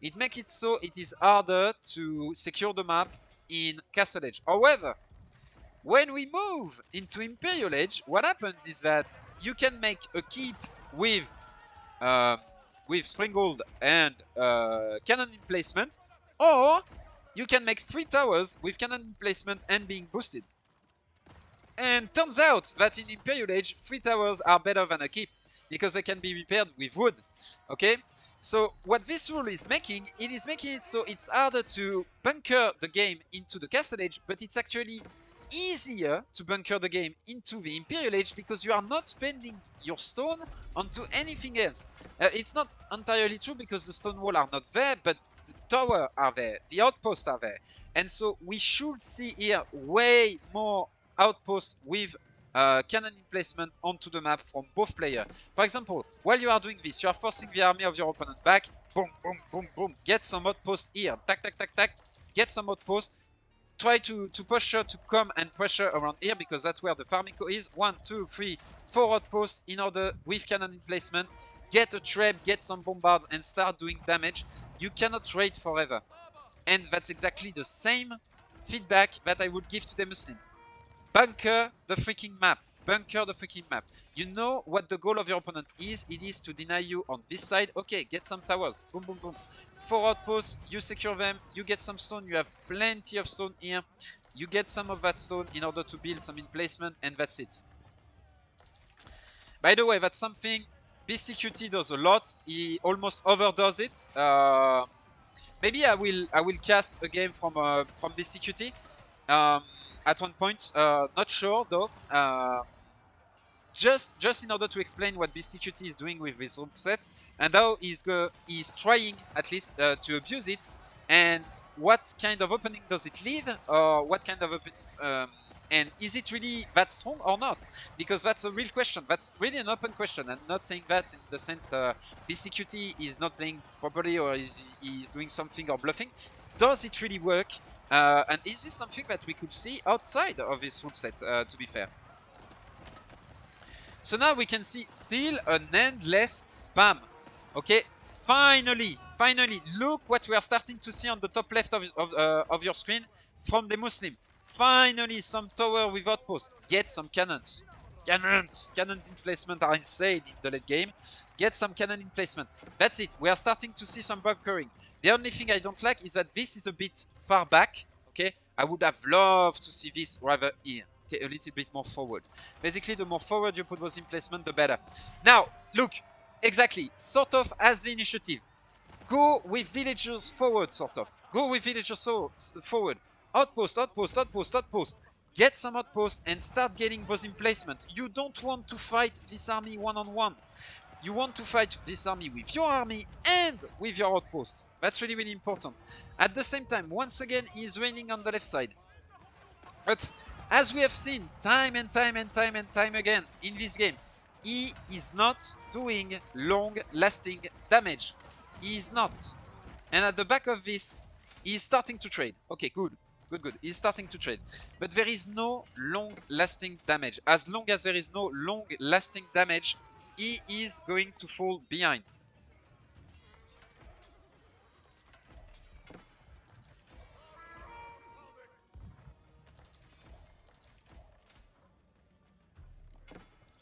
it makes it so it is harder to secure the map in Castle Age. However, when we move into Imperial Age, what happens is that you can make a keep with Springhold and cannon emplacement, or you can make 3 towers with cannon emplacement and being boosted. And turns out that in Imperial Age, 3 towers are better than a keep because they can be repaired with wood. Okay. So what this rule is making, it is making it so it's harder to bunker the game into the Castle Age, but it's actually easier to bunker the game into the Imperial Age because you are not spending your stone onto anything else. It's not entirely true because the stone wall are not there, but the tower are there, the outposts are there. And so we should see here way more outposts with cannon emplacement onto the map from both players. For example, while you are doing this, you are forcing the army of your opponent back. Boom, boom, boom, boom. Get some outposts here. Tack, tack, tack, tack. Get some outposts. Try to push her to come and pressure around here because that's where the farming co is. 1, 2, 3, 4 outposts in order with cannon emplacement. Get a trap, get some bombards and start doing damage. You cannot raid forever. And that's exactly the same feedback that I would give to DemuSlim. Bunker the freaking map. Bunker the freaking map. You know what the goal of your opponent is. It is to deny you on this side. Okay, get some towers. Boom, boom, boom. 4 outposts. You secure them. You get some stone. You have plenty of stone here. You get some of that stone in order to build some emplacement, and that's it. By the way, that's something BCQT does a lot. He almost overdoes it. Maybe I will cast a game from BCQT. At one point, not sure though. Just in order to explain what BCQT is doing with this rule set and how he's trying at least to abuse it, and what kind of opening does it leave, or what kind of and is it really that strong or not? Because that's a real question. That's really an open question. I'm not saying that in the sense BCQT is not playing properly or is doing something or bluffing. Does it really work? And is this something that we could see outside of this rule set, to be fair? So now we can see still an endless spam. Okay, finally, look what we are starting to see on the top left of your screen from DemuSlim. Finally, some tower with outposts. Get some cannons. Cannons in placement are insane in the late game. Get some cannon in placement. That's it. We are starting to see some bunkering. The only thing I don't like is that this is a bit far back. Okay, I would have loved to see this rather here. Okay, a little bit more forward. Basically, the more forward you put those in placement, the better. Now, look, exactly. SortOf has the initiative. Go with villagers forward, SortOf. Go with villagers forward. Outpost, outpost, outpost, outpost. get some outposts and start getting those emplacements. You don't want to fight this army one-on-one. You want to fight this army with your army and with your outposts. That's really, really important. At the same time, once again, he's raining on the left side. But as we have seen time and time again in this game, he is not doing long-lasting damage. He is not. And at the back of this, he is starting to trade. Okay, good. He's starting to trade. But there is no long-lasting damage. As long as there is no long-lasting damage, he is going to fall behind.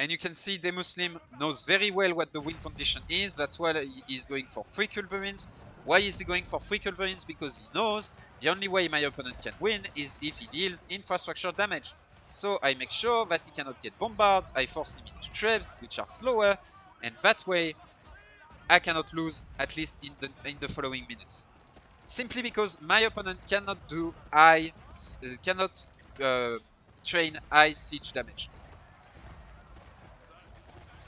And you can see DemuSlim knows very well what the win condition is. That's why he is going for 3 culverins. Why is he going for 3 culverins? Because he knows the only way my opponent can win is if he deals infrastructure damage. So I make sure that he cannot get bombards, I force him into traps, which are slower, and that way I cannot lose, at least in the following minutes. Simply because my opponent cannot do train high siege damage.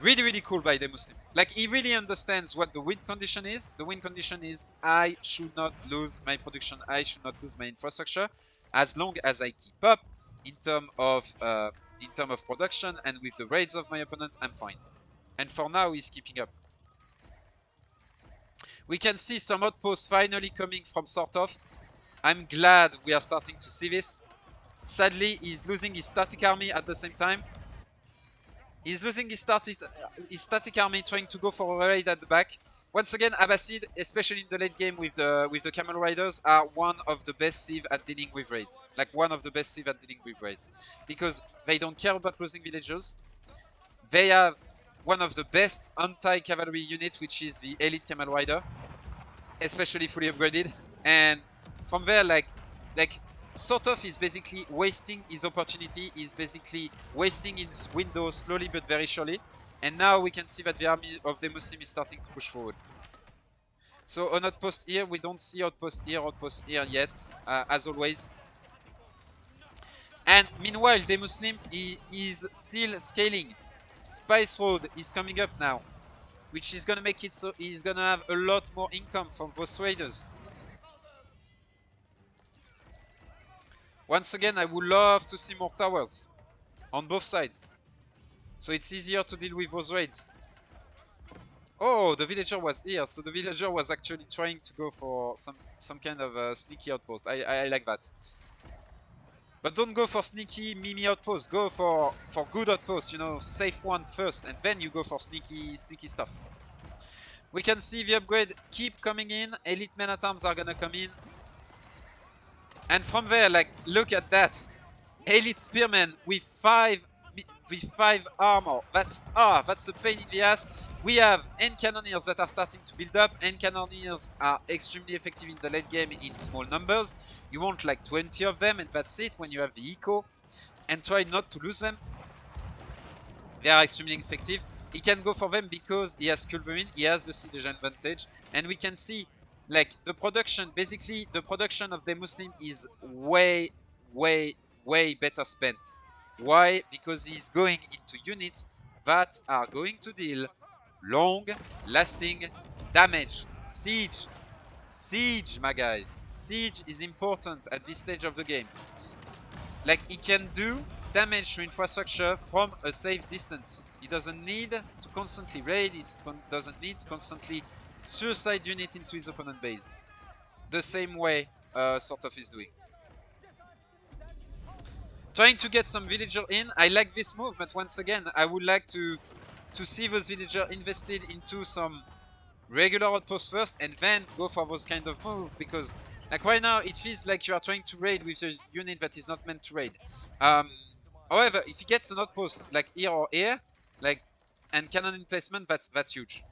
Really, really cool by DemuSlim. Like, he really understands what the win condition is. The win condition is I should not lose my production, I should not lose my infrastructure. As long as I keep up in terms of production and with the raids of my opponent, I'm fine. And for now, he's keeping up. We can see some outposts finally coming from SortOf. I'm glad we are starting to see this. Sadly, he's losing his static army at the same time. He's losing his static army trying to go for a raid at the back. Once again, Abbasid, especially in the late game with the Camel Riders, are one of the best civ at dealing with raids. Like, one of the best civ at dealing with raids. Because they don't care about losing villagers. They have one of the best anti-cavalry units, which is the Elite Camel Rider. Especially fully upgraded. And from there, like SortOf is basically wasting his opportunity, is basically wasting his window slowly but very surely. And now we can see that the army of DemuSlim is starting to push forward. So on outpost here, we don't see outpost here yet, as always. And meanwhile, DemuSlim is still scaling. Spice Road is coming up now, which is gonna make it so he's gonna have a lot more income from those raiders. Once again, I would love to see more towers on both sides, so it's easier to deal with those raids. Oh, the villager was here, so the villager was actually trying to go for some kind of sneaky outpost. I like that. But don't go for sneaky mimi outpost. Go for good outpost, you know, safe one first, and then you go for sneaky stuff. We can see the upgrade keep coming in. Elite men-at-arms are gonna come in. And from there, like, look at that. Elite spearmen with 5 armor. That's a pain in the ass. We have end cannoneers that are starting to build up. End cannoneers are extremely effective in the late game in small numbers. You want like 20 of them, and that's it when you have the eco. And try not to lose them. They are extremely effective. He can go for them because he has Culverin, he has the siege advantage, and we can see like the production, basically the production of DemuSlim is way better spent. Why? Because he's going into units that are going to deal long lasting damage. Siege, my guys. Siege is important at this stage of the game. Like, he can do damage to infrastructure from a safe distance. He doesn't need to constantly raid, he doesn't need to constantly suicide unit into his opponent base. The same way SortOf is doing. Trying to get some villager in. I like this move, but once again, I would like to see those villager invested into some regular outposts first and then go for those kind of move, because like right now it feels like you are trying to raid with a unit that is not meant to raid. However, if he gets an outpost like here or here, like, and cannon emplacement, that's huge.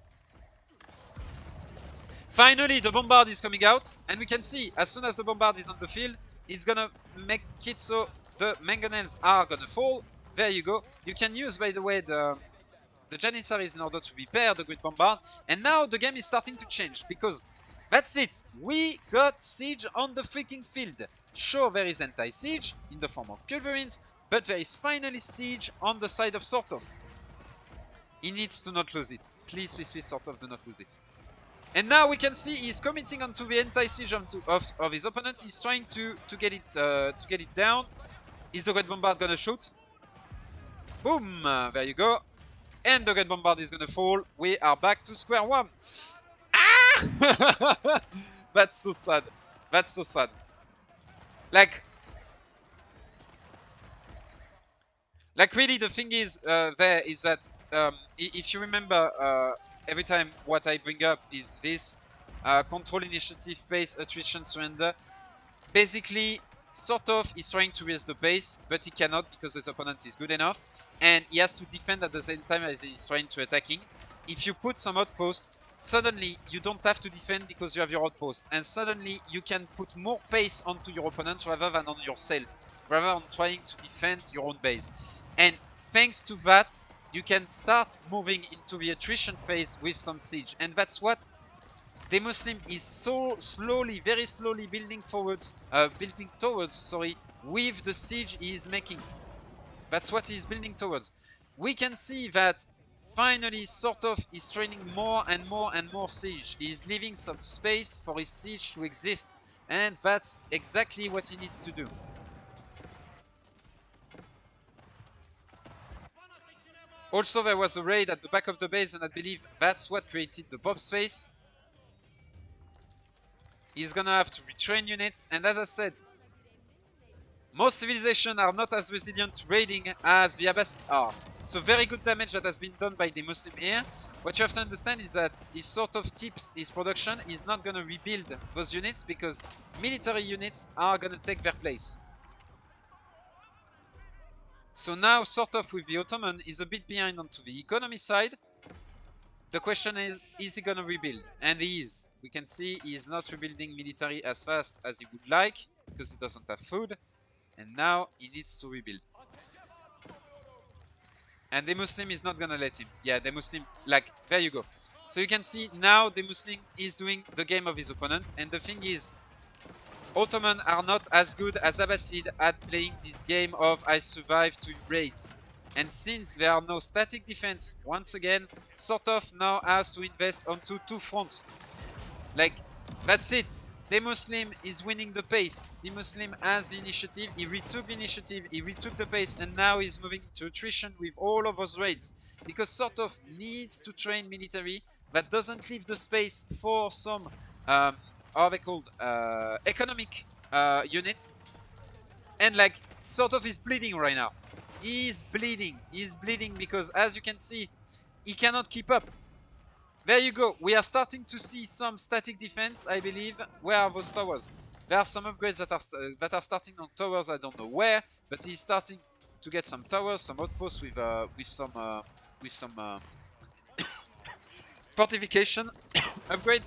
Finally, the bombard is coming out, and we can see as soon as the bombard is on the field, it's gonna make it so the mangonels are gonna fall. There you go. You can use, by the way, the Janissaries in order to repair the Great Bombard. And now the game is starting to change, because that's it. We got siege on the freaking field. Sure, there is anti-siege in the form of culverins, but there is finally siege on the side of SortOf. He needs to not lose it. Please, please, please, SortOf, do not lose it. And now we can see he's committing onto the anti-siege of his opponent. He's trying to get it down. Is the Great Bombard gonna shoot? Boom! There you go. And the Great Bombard is gonna fall. We are back to square one. Ah! That's so sad. That's so sad. Like really, the thing is there is that if you remember, every time what I bring up is this control initiative, pace, attrition, surrender. Basically, SortOf is trying to raise the pace, but he cannot because his opponent is good enough, and he has to defend at the same time as he's trying to attacking. If you put some outpost, suddenly you don't have to defend because you have your outpost, and suddenly you can put more pace onto your opponent rather than on yourself, rather than trying to defend your own base. And thanks to that, you can start moving into the attrition phase with some siege, and that's what DemuSlim is so slowly, very slowly building towards, with the siege he is making. That's what he's building towards. We can see that finally SortOf is training more and more and more siege. He's leaving some space for his siege to exist, and that's exactly what he needs to do. Also, there was a raid at the back of the base, and I believe that's what created the Bob space. He's gonna have to retrain units, and as I said, most civilizations are not as resilient to raiding as the Abbasid are. So very good damage that has been done by DemuSlim here. What you have to understand is that if SortOf keeps his production, he's not gonna rebuild those units because military units are gonna take their place. So now SortOf with the Ottoman is a bit behind onto the economy side. The question is he gonna rebuild? And he is. We can see he is not rebuilding military as fast as he would like because he doesn't have food. And now he needs to rebuild. And DemuSlim is not gonna let him. Yeah, DemuSlim, like, there you go. So you can see now DemuSlim is doing the game of his opponent. And the thing is, Ottoman are not as good as Abbasid at playing this game of I survive 2 raids. And since there are no static defense, once again, SortOf now has to invest onto 2 fronts. Like, that's it. DemuSlim is winning the pace. DemuSlim has the initiative. He retook the initiative. He retook the pace. And now he's moving to attrition with all of those raids. Because SortOf needs to train military that doesn't leave the space for some, how are they called? Economic units. And like, SortOf is bleeding right now. He's bleeding. He's bleeding because, as you can see, he cannot keep up. There you go. We are starting to see some static defense, I believe. Where are those towers? There are some upgrades that are starting on towers. I don't know where, but he's starting to get some towers, some outposts with some fortification upgrade.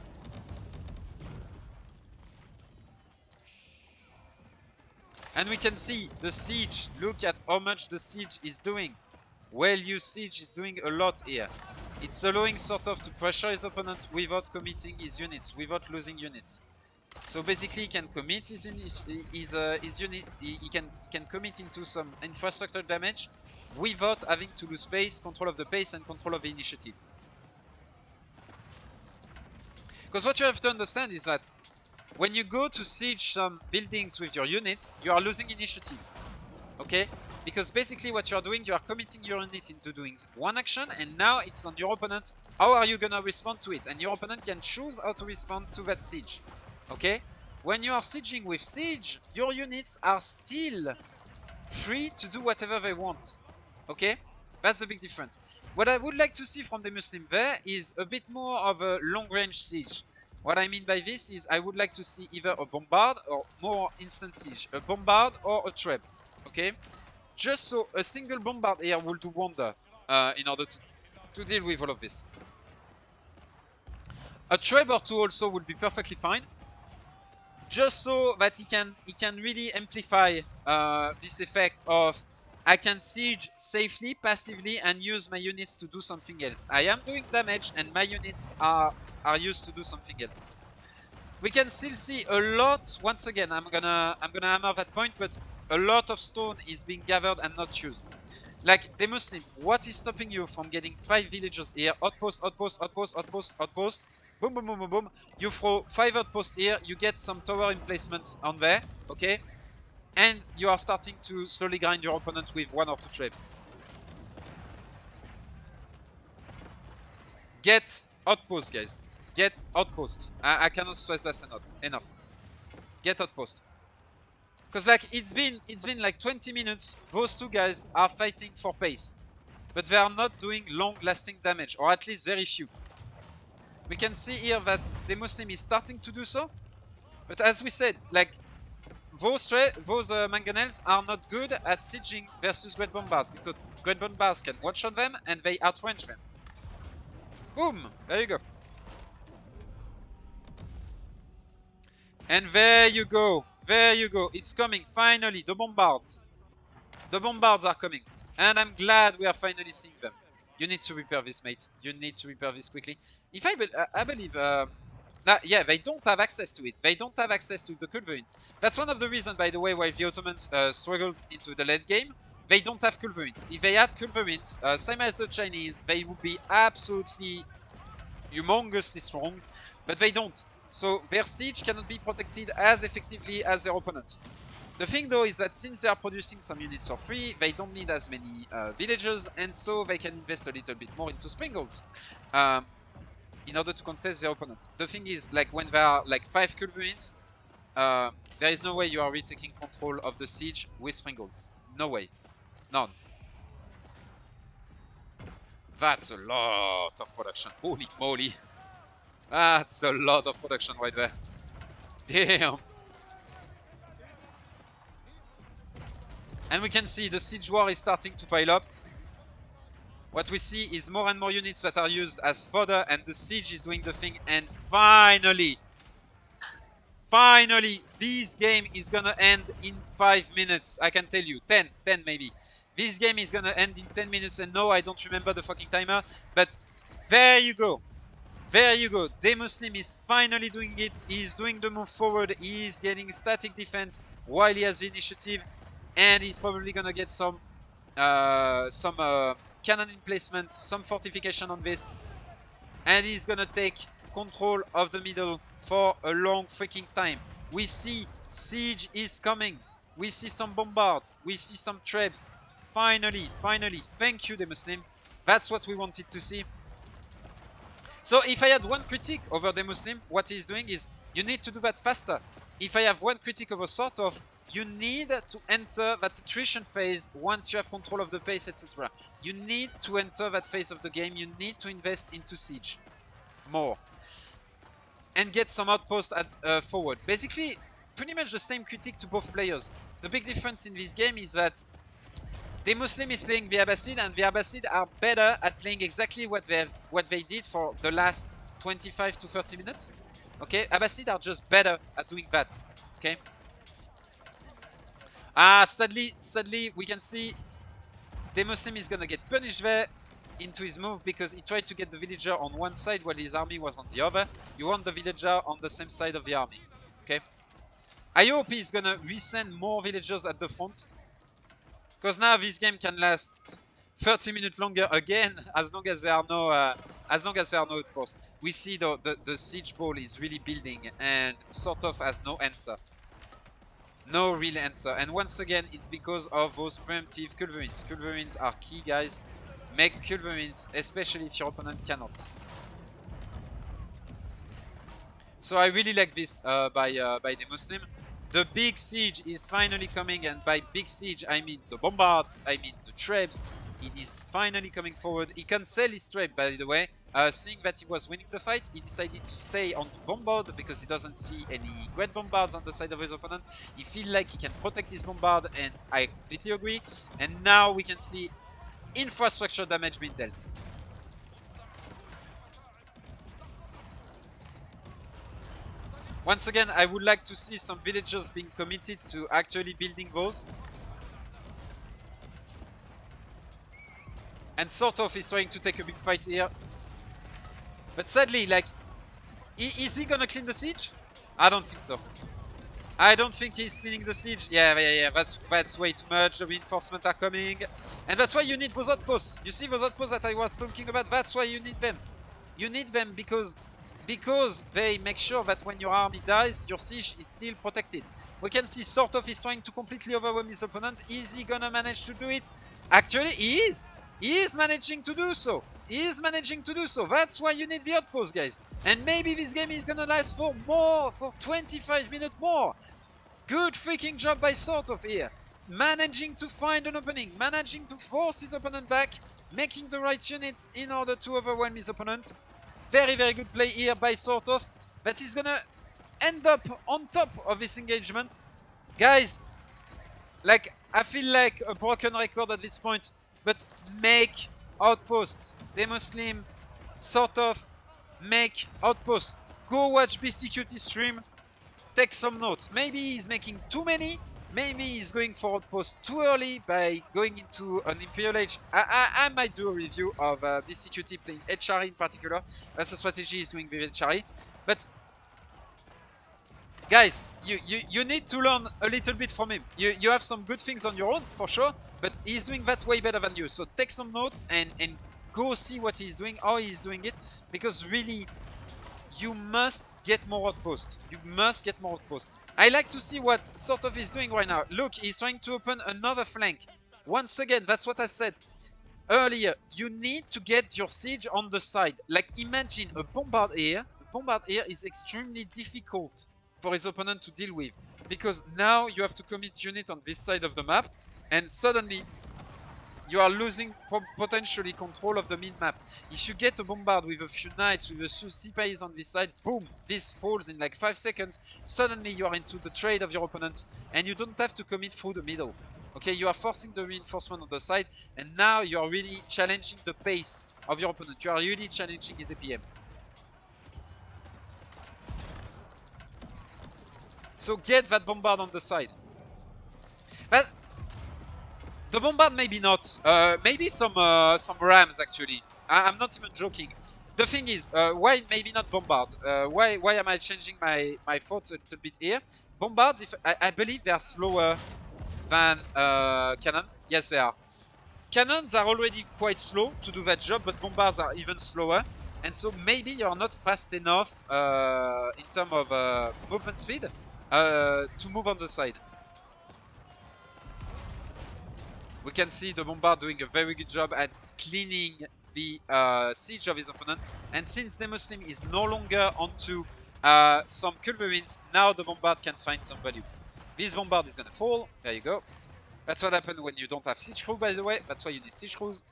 And we can see the siege. Look at how much the siege is doing. Well-used siege is doing a lot here. It's allowing SortOf to pressure his opponent without committing his units, without losing units. So basically, he can commit his unit. He can commit into some infrastructure damage without having to lose pace, control of the pace, and control of the initiative. Because what you have to understand is that when you go to siege some buildings with your units, you are losing initiative. Okay? Because basically what you are doing, you are committing your unit into doing one action, and now it's on your opponent. How are you gonna respond to it? And your opponent can choose how to respond to that siege. Okay? When you are sieging with siege, your units are still free to do whatever they want. Okay? That's the big difference. What I would like to see from DemuSlim there is a bit more of a long-range siege. What I mean by this is I would like to see either a bombard or more instant siege. A bombard or a trap. Okay? Just so a single bombard here will do wonder in order to deal with all of this. A trap or 2 also would be perfectly fine. Just so that he can really amplify this effect of I can siege safely, passively, and use my units to do something else. I am doing damage and my units are used to do something else. We can still see a lot. Once again, I'm gonna hammer that point, but a lot of stone is being gathered and not used. Like DemuSlim, what is stopping you from getting 5 villagers here? Outpost, outpost, outpost, outpost, outpost. Boom, boom, boom, boom, boom. You throw 5 outposts here. You get some tower emplacements on there, okay? And you are starting to slowly grind your opponent with 1 or 2 traps. Get outpost, guys. Get outpost. I cannot stress that enough. Get outpost. Because like it's been like 20 minutes. Those two guys are fighting for pace, but they are not doing long-lasting damage, or at least very few. We can see here that DemuSlim is starting to do so, but as we said, like those mangonels are not good at sieging versus Great Bombards, because Great Bombards can one-shot them and they outrange them. Boom! There you go. And there you go. There you go. It's coming. Finally, the bombards. The bombards are coming. And I'm glad we are finally seeing them. You need to repair this, mate. You need to repair this quickly. If I believe... yeah, they don't have access to it. They don't have access to the culverins. That's one of the reasons, by the way, why the Ottomans struggles into the late game. They don't have culverins. If they had culverins, same as the Chinese, they would be absolutely humongously strong. But they don't. So their siege cannot be protected as effectively as their opponent. The thing though is that since they are producing some units for free, they don't need as many villagers, and so they can invest a little bit more into springles in order to contest their opponent. The thing is, like when there are like 5 culverins, there is no way you are retaking control of the siege with springles. No way. None. That's a lot of production. Holy moly. That's a lot of production right there. Damn. And we can see the siege war is starting to pile up. What we see is more and more units that are used as fodder, and the siege is doing the thing. And finally, this game is gonna end in 5 minutes. I can tell you, 10 maybe. This game is gonna end in 10 minutes, and no, I don't remember the fucking timer, but there you go. There you go. DemuSlim is finally doing it. He's doing the move forward. He's getting static defense while he has the initiative, and he's probably gonna get some cannon emplacement, some fortification on this, and he's gonna take control of the middle for a long freaking time. We see siege is coming. We see some bombards. We see some traps. Finally, thank you, DemuSlim. That's what we wanted to see. So if I had one critique over DemuSlim, what he's doing is you need to do that faster. If I have one critique over SortOf, you need to enter that attrition phase once you have control of the pace, etc. You need to enter that phase of the game. You need to invest into siege more and get some outposts at forward. Basically, pretty much the same critique to both players. The big difference in this game is that DemuSlim is playing the Abbasid, and the Abbasid are better at playing exactly what they did for the last 25 to 30 minutes. Okay, Abbasid are just better at doing that. Okay. Sadly, we can see DemuSlim is gonna get punished there into his move because he tried to get the villager on one side while his army was on the other. You want the villager on the same side of the army. Okay. I hope he's gonna resend more villagers at the front, because now this game can last 30 minutes longer again, as long as there are no outposts. We see the siege ball is really building, and SortOf has no answer. No real answer. And once again, it's because of those preemptive culverins. Culverins are key, guys. Make culverins, especially if your opponent cannot. So I really like this by DemuSlim. The big siege is finally coming, and by big siege I mean the bombards, I mean the traps. It is finally coming forward. He can sell his trap, by the way. Seeing that he was winning the fight, he decided to stay on to bombard because he doesn't see any great bombards on the side of his opponent. He feels like he can protect his bombard, and I completely agree. And now we can see infrastructure damage being dealt. Once again, I would like to see some villagers being committed to actually building those. And SortOf is trying to take a big fight here. But sadly, like, is he gonna clean the siege? I don't think so. I don't think he's cleaning the siege. Yeah. That's way too much. The reinforcements are coming, and that's why you need those outposts. You see those outposts that I was talking about. That's why you need them. You need them because they make sure that when your army dies, your siege is still protected. We can see SortOf is trying to completely overwhelm his opponent. Is he gonna manage to do it? Actually, he is. He is managing to do so. He is managing to do so. That's why you need the outpost, guys. And maybe this game is gonna last for 25 minutes more. Good freaking job by SortOf here. Managing to find an opening, managing to force his opponent back, making the right units in order to overwhelm his opponent. Very good play here by SortOf. That is gonna end up on top of this engagement. Guys, like, I feel like a broken record at this point, but make outposts. DemuSlim, SortOf, make outposts. Go watch BCQT stream. Take some notes. Maybe he's making too many. Maybe he's going for outposts too early by going into an Imperial Age. I might do a review of BCQT playing HRE in particular. That's a strategy he's doing with HRE. But guys, you need to learn a little bit from him. You have some good things on your own, for sure. But he's doing that way better than you. So take some notes and go see what he's doing, how he's doing it. Because really, you must get more outposts. You must get more outposts. I like to see what SortOf is doing right now. Look, he's trying to open another flank. Once again, that's what I said earlier. You need to get your siege on the side. Like, imagine a bombard here. A bombard here is extremely difficult for his opponent to deal with. Because now you have to commit unit on this side of the map. And suddenly, you are losing potentially control of the mid-map. If you get a bombard with a few knights, with a few cipayes on this side, boom, this falls in like 5 seconds. Suddenly you are into the trade of your opponent, and you don't have to commit through the middle. Okay, you are forcing the reinforcement on the side, and now you are really challenging the pace of your opponent. You are really challenging his APM. So get that bombard on the side. But the bombard maybe not. Maybe some rams actually. I'm not even joking. The thing is, why maybe not bombard? Why am I changing my thoughts a little bit here? Bombards, if I believe they are slower than cannon. Yes, they are. Cannons are already quite slow to do that job, but bombards are even slower. And so maybe you're not fast enough in terms of movement speed to move on the side. We can see the bombard doing a very good job at cleaning the siege of his opponent. And since DemuSlim is no longer onto some culverins, now the bombard can find some value. This bombard is gonna fall. There you go. That's what happens when you don't have siege crew, by the way. That's why you need siege crews.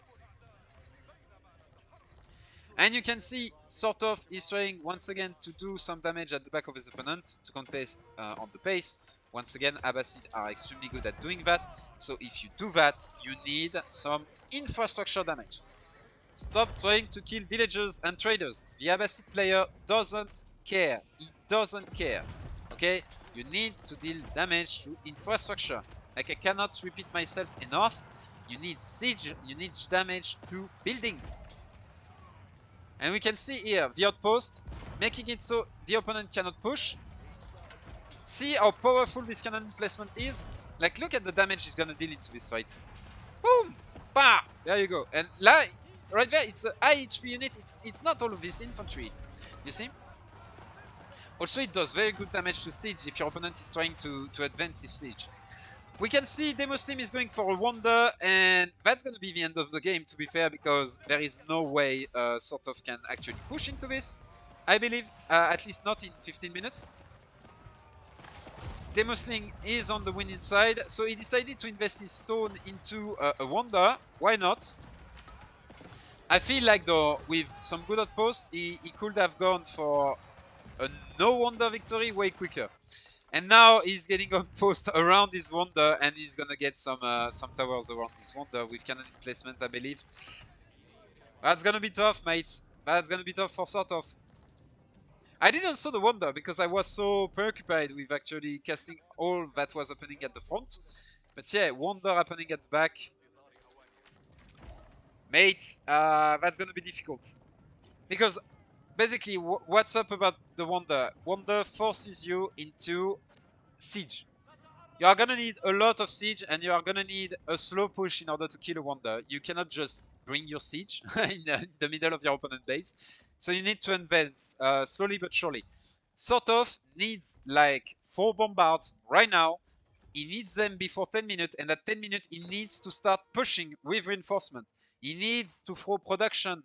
And you can see SortOf is trying once again to do some damage at the back of his opponent to contest on the pace. Once again, Abbasid are extremely good at doing that. So if you do that, you need some infrastructure damage. Stop trying to kill villagers and traders. The Abbasid player doesn't care. He doesn't care. Okay? You need to deal damage to infrastructure. Like, I cannot repeat myself enough. You need siege, you need damage to buildings. And we can see here the outpost, making it so the opponent cannot push. See how powerful this cannon placement is? Like, look at the damage he's gonna deal into this fight. Boom! Bah! There you go. And right there, it's a high HP unit. It's not all of this infantry. You see? Also, it does very good damage to siege if your opponent is trying to advance his siege. We can see DemuSlim is going for a wonder, and that's going to be the end of the game, to be fair, because there is no way SortOf can actually push into this. I believe, at least not in 15 minutes. DemuSlim is on the winning side, so he decided to invest his stone into a wonder. Why not? I feel like, though, with some good outposts, he could have gone for a no wonder victory way quicker. And now he's getting outpost around his wonder, and he's gonna get some towers around this wonder with cannon placement, I believe. That's gonna be tough, mates. That's gonna be tough for SortOf. I didn't saw the wonder because I was so preoccupied with actually casting all that was happening at the front. But yeah, wonder happening at the back. Mates, that's gonna be difficult. Because basically, what's up about the Wonder? Wonder forces you into siege. You are gonna need a lot of siege, and you are gonna need a slow push in order to kill a Wonder. You cannot just bring your siege in the middle of your opponent base. So you need to advance slowly but surely. SortOf needs like 4 bombards right now. He needs them before 10 minutes, and at 10 minutes, he needs to start pushing with reinforcement. He needs to throw production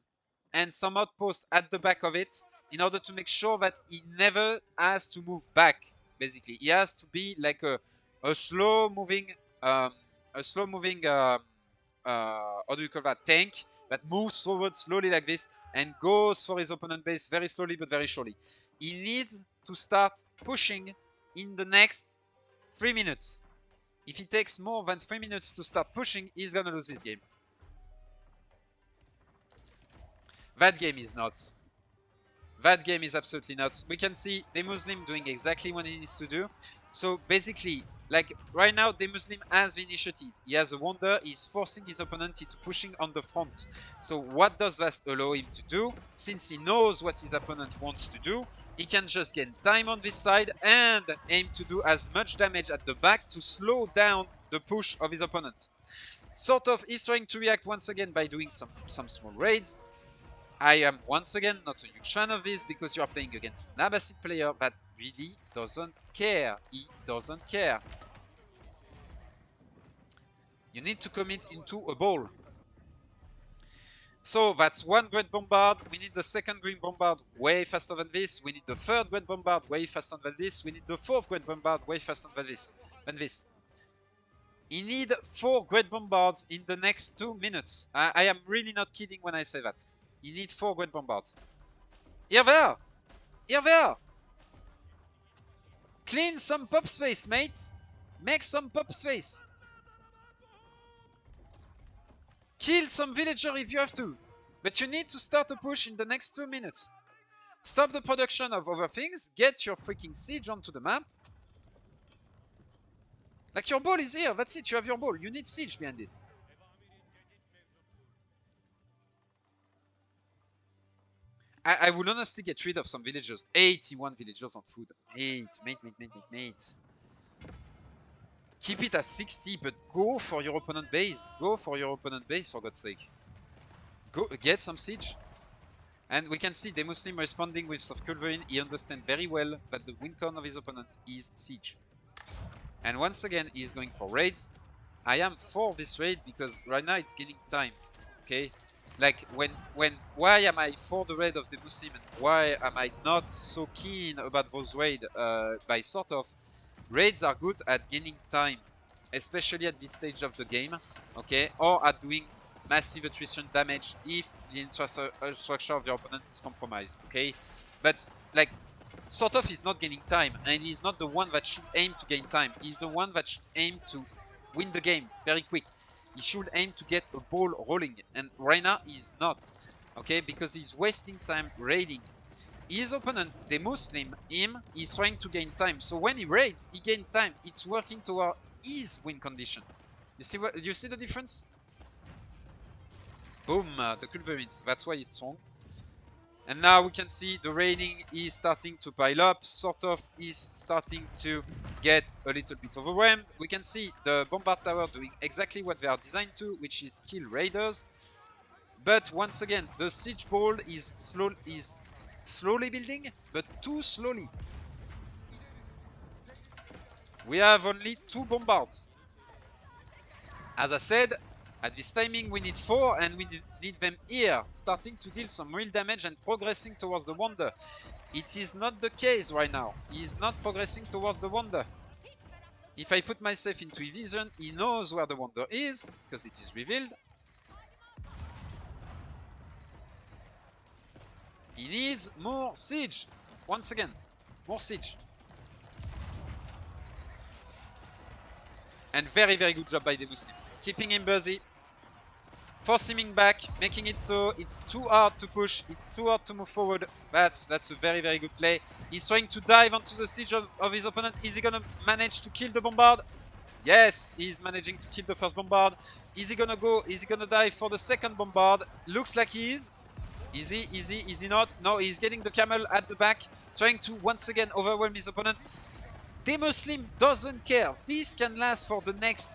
and some outposts at the back of it in order to make sure that he never has to move back. Basically, he has to be like a slow moving, how do you call that, tank that moves forward slowly like this and goes for his opponent base very slowly but very surely. He needs to start pushing in the next 3 minutes. If he takes more than 3 minutes to start pushing, he's gonna lose this game. That game is nuts. That game is absolutely nuts. We can see DemuSlim doing exactly what he needs to do. So basically, like right now, DemuSlim has the initiative. He has a Wonder. He's forcing his opponent into pushing on the front. So what does that allow him to do? Since he knows what his opponent wants to do, he can just gain time on this side and aim to do as much damage at the back to slow down the push of his opponent. SortOf is trying to react once again by doing some small raids. I am once again not a huge fan of this because you are playing against an Abbasid player that really doesn't care. He doesn't care. You need to commit into a ball. So that's one Great Bombard. We need the second Green Bombard way faster than this. We need the third Great Bombard way faster than this. We need the fourth Great Bombard way faster than this. You need 4 Great Bombards in the next 2 minutes. I am really not kidding when I say that. You need 4 Great Bombards. Here they are! Here they are! Clean some pop space, mate! Make some pop space! Kill some villager if you have to. But you need to start a push in the next 2 minutes. Stop the production of other things. Get your freaking siege onto the map. Like your ball is here. That's it. You have your ball. You need siege behind it. I would honestly get rid of some villagers. 81 villagers on food. Mate. Keep it at 60, but go for your opponent base. Go for your opponent base, for God's sake. Go get some siege. And we can see DemuSlim responding with soft culverin. He understands very well that the win con of his opponent is siege. And once again, he's going for raids. I am for this raid because right now it's gaining time. Okay? Like why am I for the raid of DemuSlim and why am I not so keen about those raids by SortOf? Raids are good at gaining time, especially at this stage of the game, okay, or at doing massive attrition damage if the infrastructure of your opponent is compromised, okay. But like SortOf is not gaining time, and he's not the one that should aim to gain time. He's the one that should aim to win the game very quick. He should aim to get a ball rolling, and right now he's not, okay, because he's wasting time raiding. His opponent, DemuSlim, is trying to gain time. So when he raids, he gains time. It's working toward his win condition. You see what? You see the difference? Boom, the culverins. That's why it's strong. And now we can see the raiding is starting to pile up. SortOf is starting to get a little bit overwhelmed. We can see the bombard tower doing exactly what they are designed to, which is kill raiders. But once again, the siege ball is slowly building, but too slowly. We have only 2 bombards. As I said, at this timing we need 4 and we need them here, starting to deal some real damage and progressing towards the Wonder. It is not the case right now. He is not progressing towards the Wonder. If I put myself into his vision, he knows where the Wonder is, because it is revealed. He needs more siege. Once again, more siege. And very, very good job by DemuSlim. Keeping him busy. Forcing him back, making it so it's too hard to push, it's too hard to move forward. That's a very, very good play. He's trying to dive onto the siege of his opponent. Is he gonna manage to kill the bombard? Yes, he's managing to kill the first bombard. Is he gonna dive for the second bombard? Looks like he is. Is he not? No, he's getting the camel at the back, trying to once again overwhelm his opponent. DemuSlim doesn't care. This can last for the next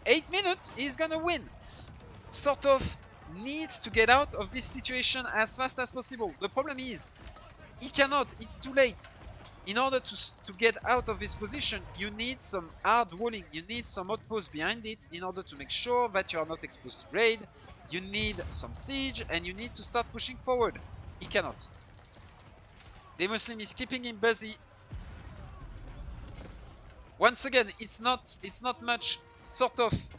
8 minutes. He's gonna win. SortOf needs to get out of this situation as fast as possible. The problem is, he cannot. It's too late. In order to get out of this position, you need some hard walling. You need some outposts behind it in order to make sure that you are not exposed to raid. You need some siege, and you need to start pushing forward. He cannot. DemuSlim is keeping him busy. Once again, it's not much SortOf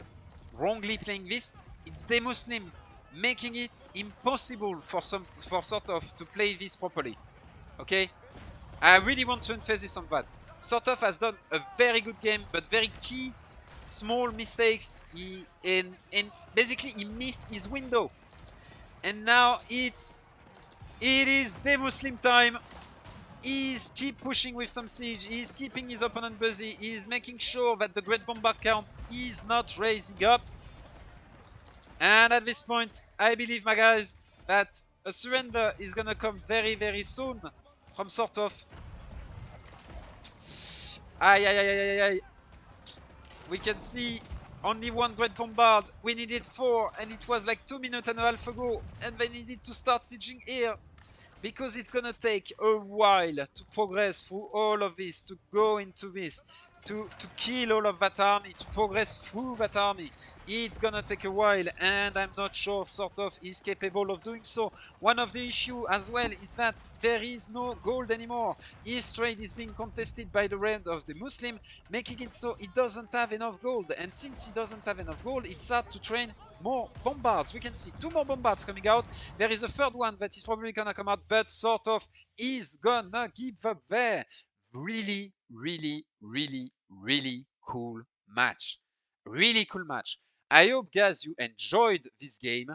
wrongly playing this. It's DemuSlim making it impossible for SortOf to play this properly. Okay, I really want to emphasize on that. SortOf has done a very good game, but very key small mistakes. Basically he missed his window, and now it is DemuSlim time. He's keep pushing with some siege. He's keeping his opponent busy. He's making sure that the Great Bombard count is not raising up. And at this point, I believe, my guys, that a surrender is gonna come very, very soon from SortOf. Ay. We can see only one Great Bombard. We needed 4, and it was like 2 minutes and a half ago. And they needed to start sieging here, because it's gonna take a while to progress through all of this, to go into this, to kill all of that army, to progress through that army. It's gonna take a while, and I'm not sure if SortOf is capable of doing so. One of the issues as well is that there is no gold anymore. His trade is being contested by the raid of DemuSlim, making it so he doesn't have enough gold. And since he doesn't have enough gold, it's hard to train more bombards. We can see 2 more bombards coming out. There is a third one that is probably gonna come out, but SortOf is gonna give up there. Really cool match. Really cool match. I hope, guys, you enjoyed this game.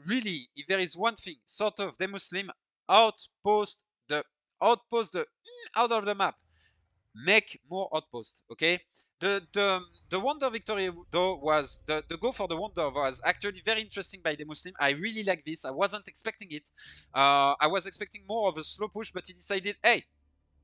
Really, if there is one thing, SortOf DemuSlim outpost the out of the map. Make more outposts, okay? The wonder victory though was the go for the wonder was actually very interesting by DemuSlim. I really like this. I wasn't expecting it. I was expecting more of a slow push, but he decided, hey,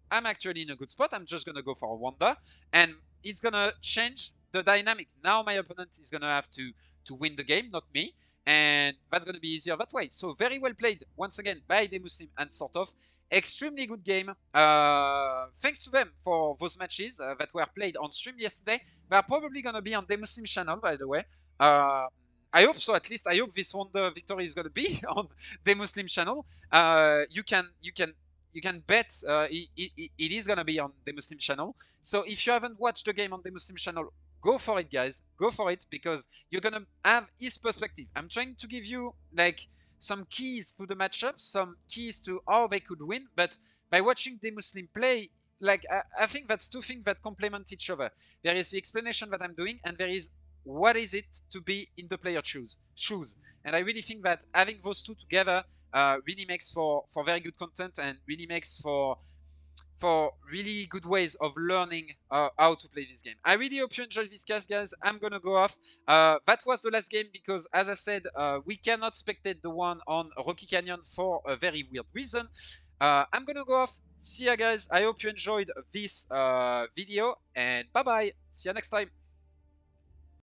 I'm actually in a good spot. I'm just gonna go for a wonder, and it's gonna change the dynamic. Now my opponent is gonna have to win the game, not me, and that's gonna be easier that way. So very well played once again by DemuSlim and SortOf. Extremely good game. Thanks to them for those matches that were played on stream yesterday. They are probably gonna be on DemuSlim channel, by the way. I hope so. At least I hope this wonder victory is gonna be on DemuSlim channel. You can bet it is gonna be on DemuSlim channel. So if you haven't watched the game on DemuSlim channel, go for it, guys. Go for it, because you're gonna have his perspective. I'm trying to give you like some keys to the matchup, some keys to how they could win. But by watching DemuSlim play, like I think that's two things that complement each other. There is the explanation that I'm doing, and there is what is it to be in the player shoes. And I really think that having those two together really makes for very good content, and really makes for really good ways of learning how to play this game. I really hope you enjoyed this cast, guys. I'm gonna go off. That was the last game, because as I said, we cannot spectate the one on Rocky Canyon for a very weird reason. I'm gonna go off. See ya, guys. I hope you enjoyed this video, and bye bye. See ya next time.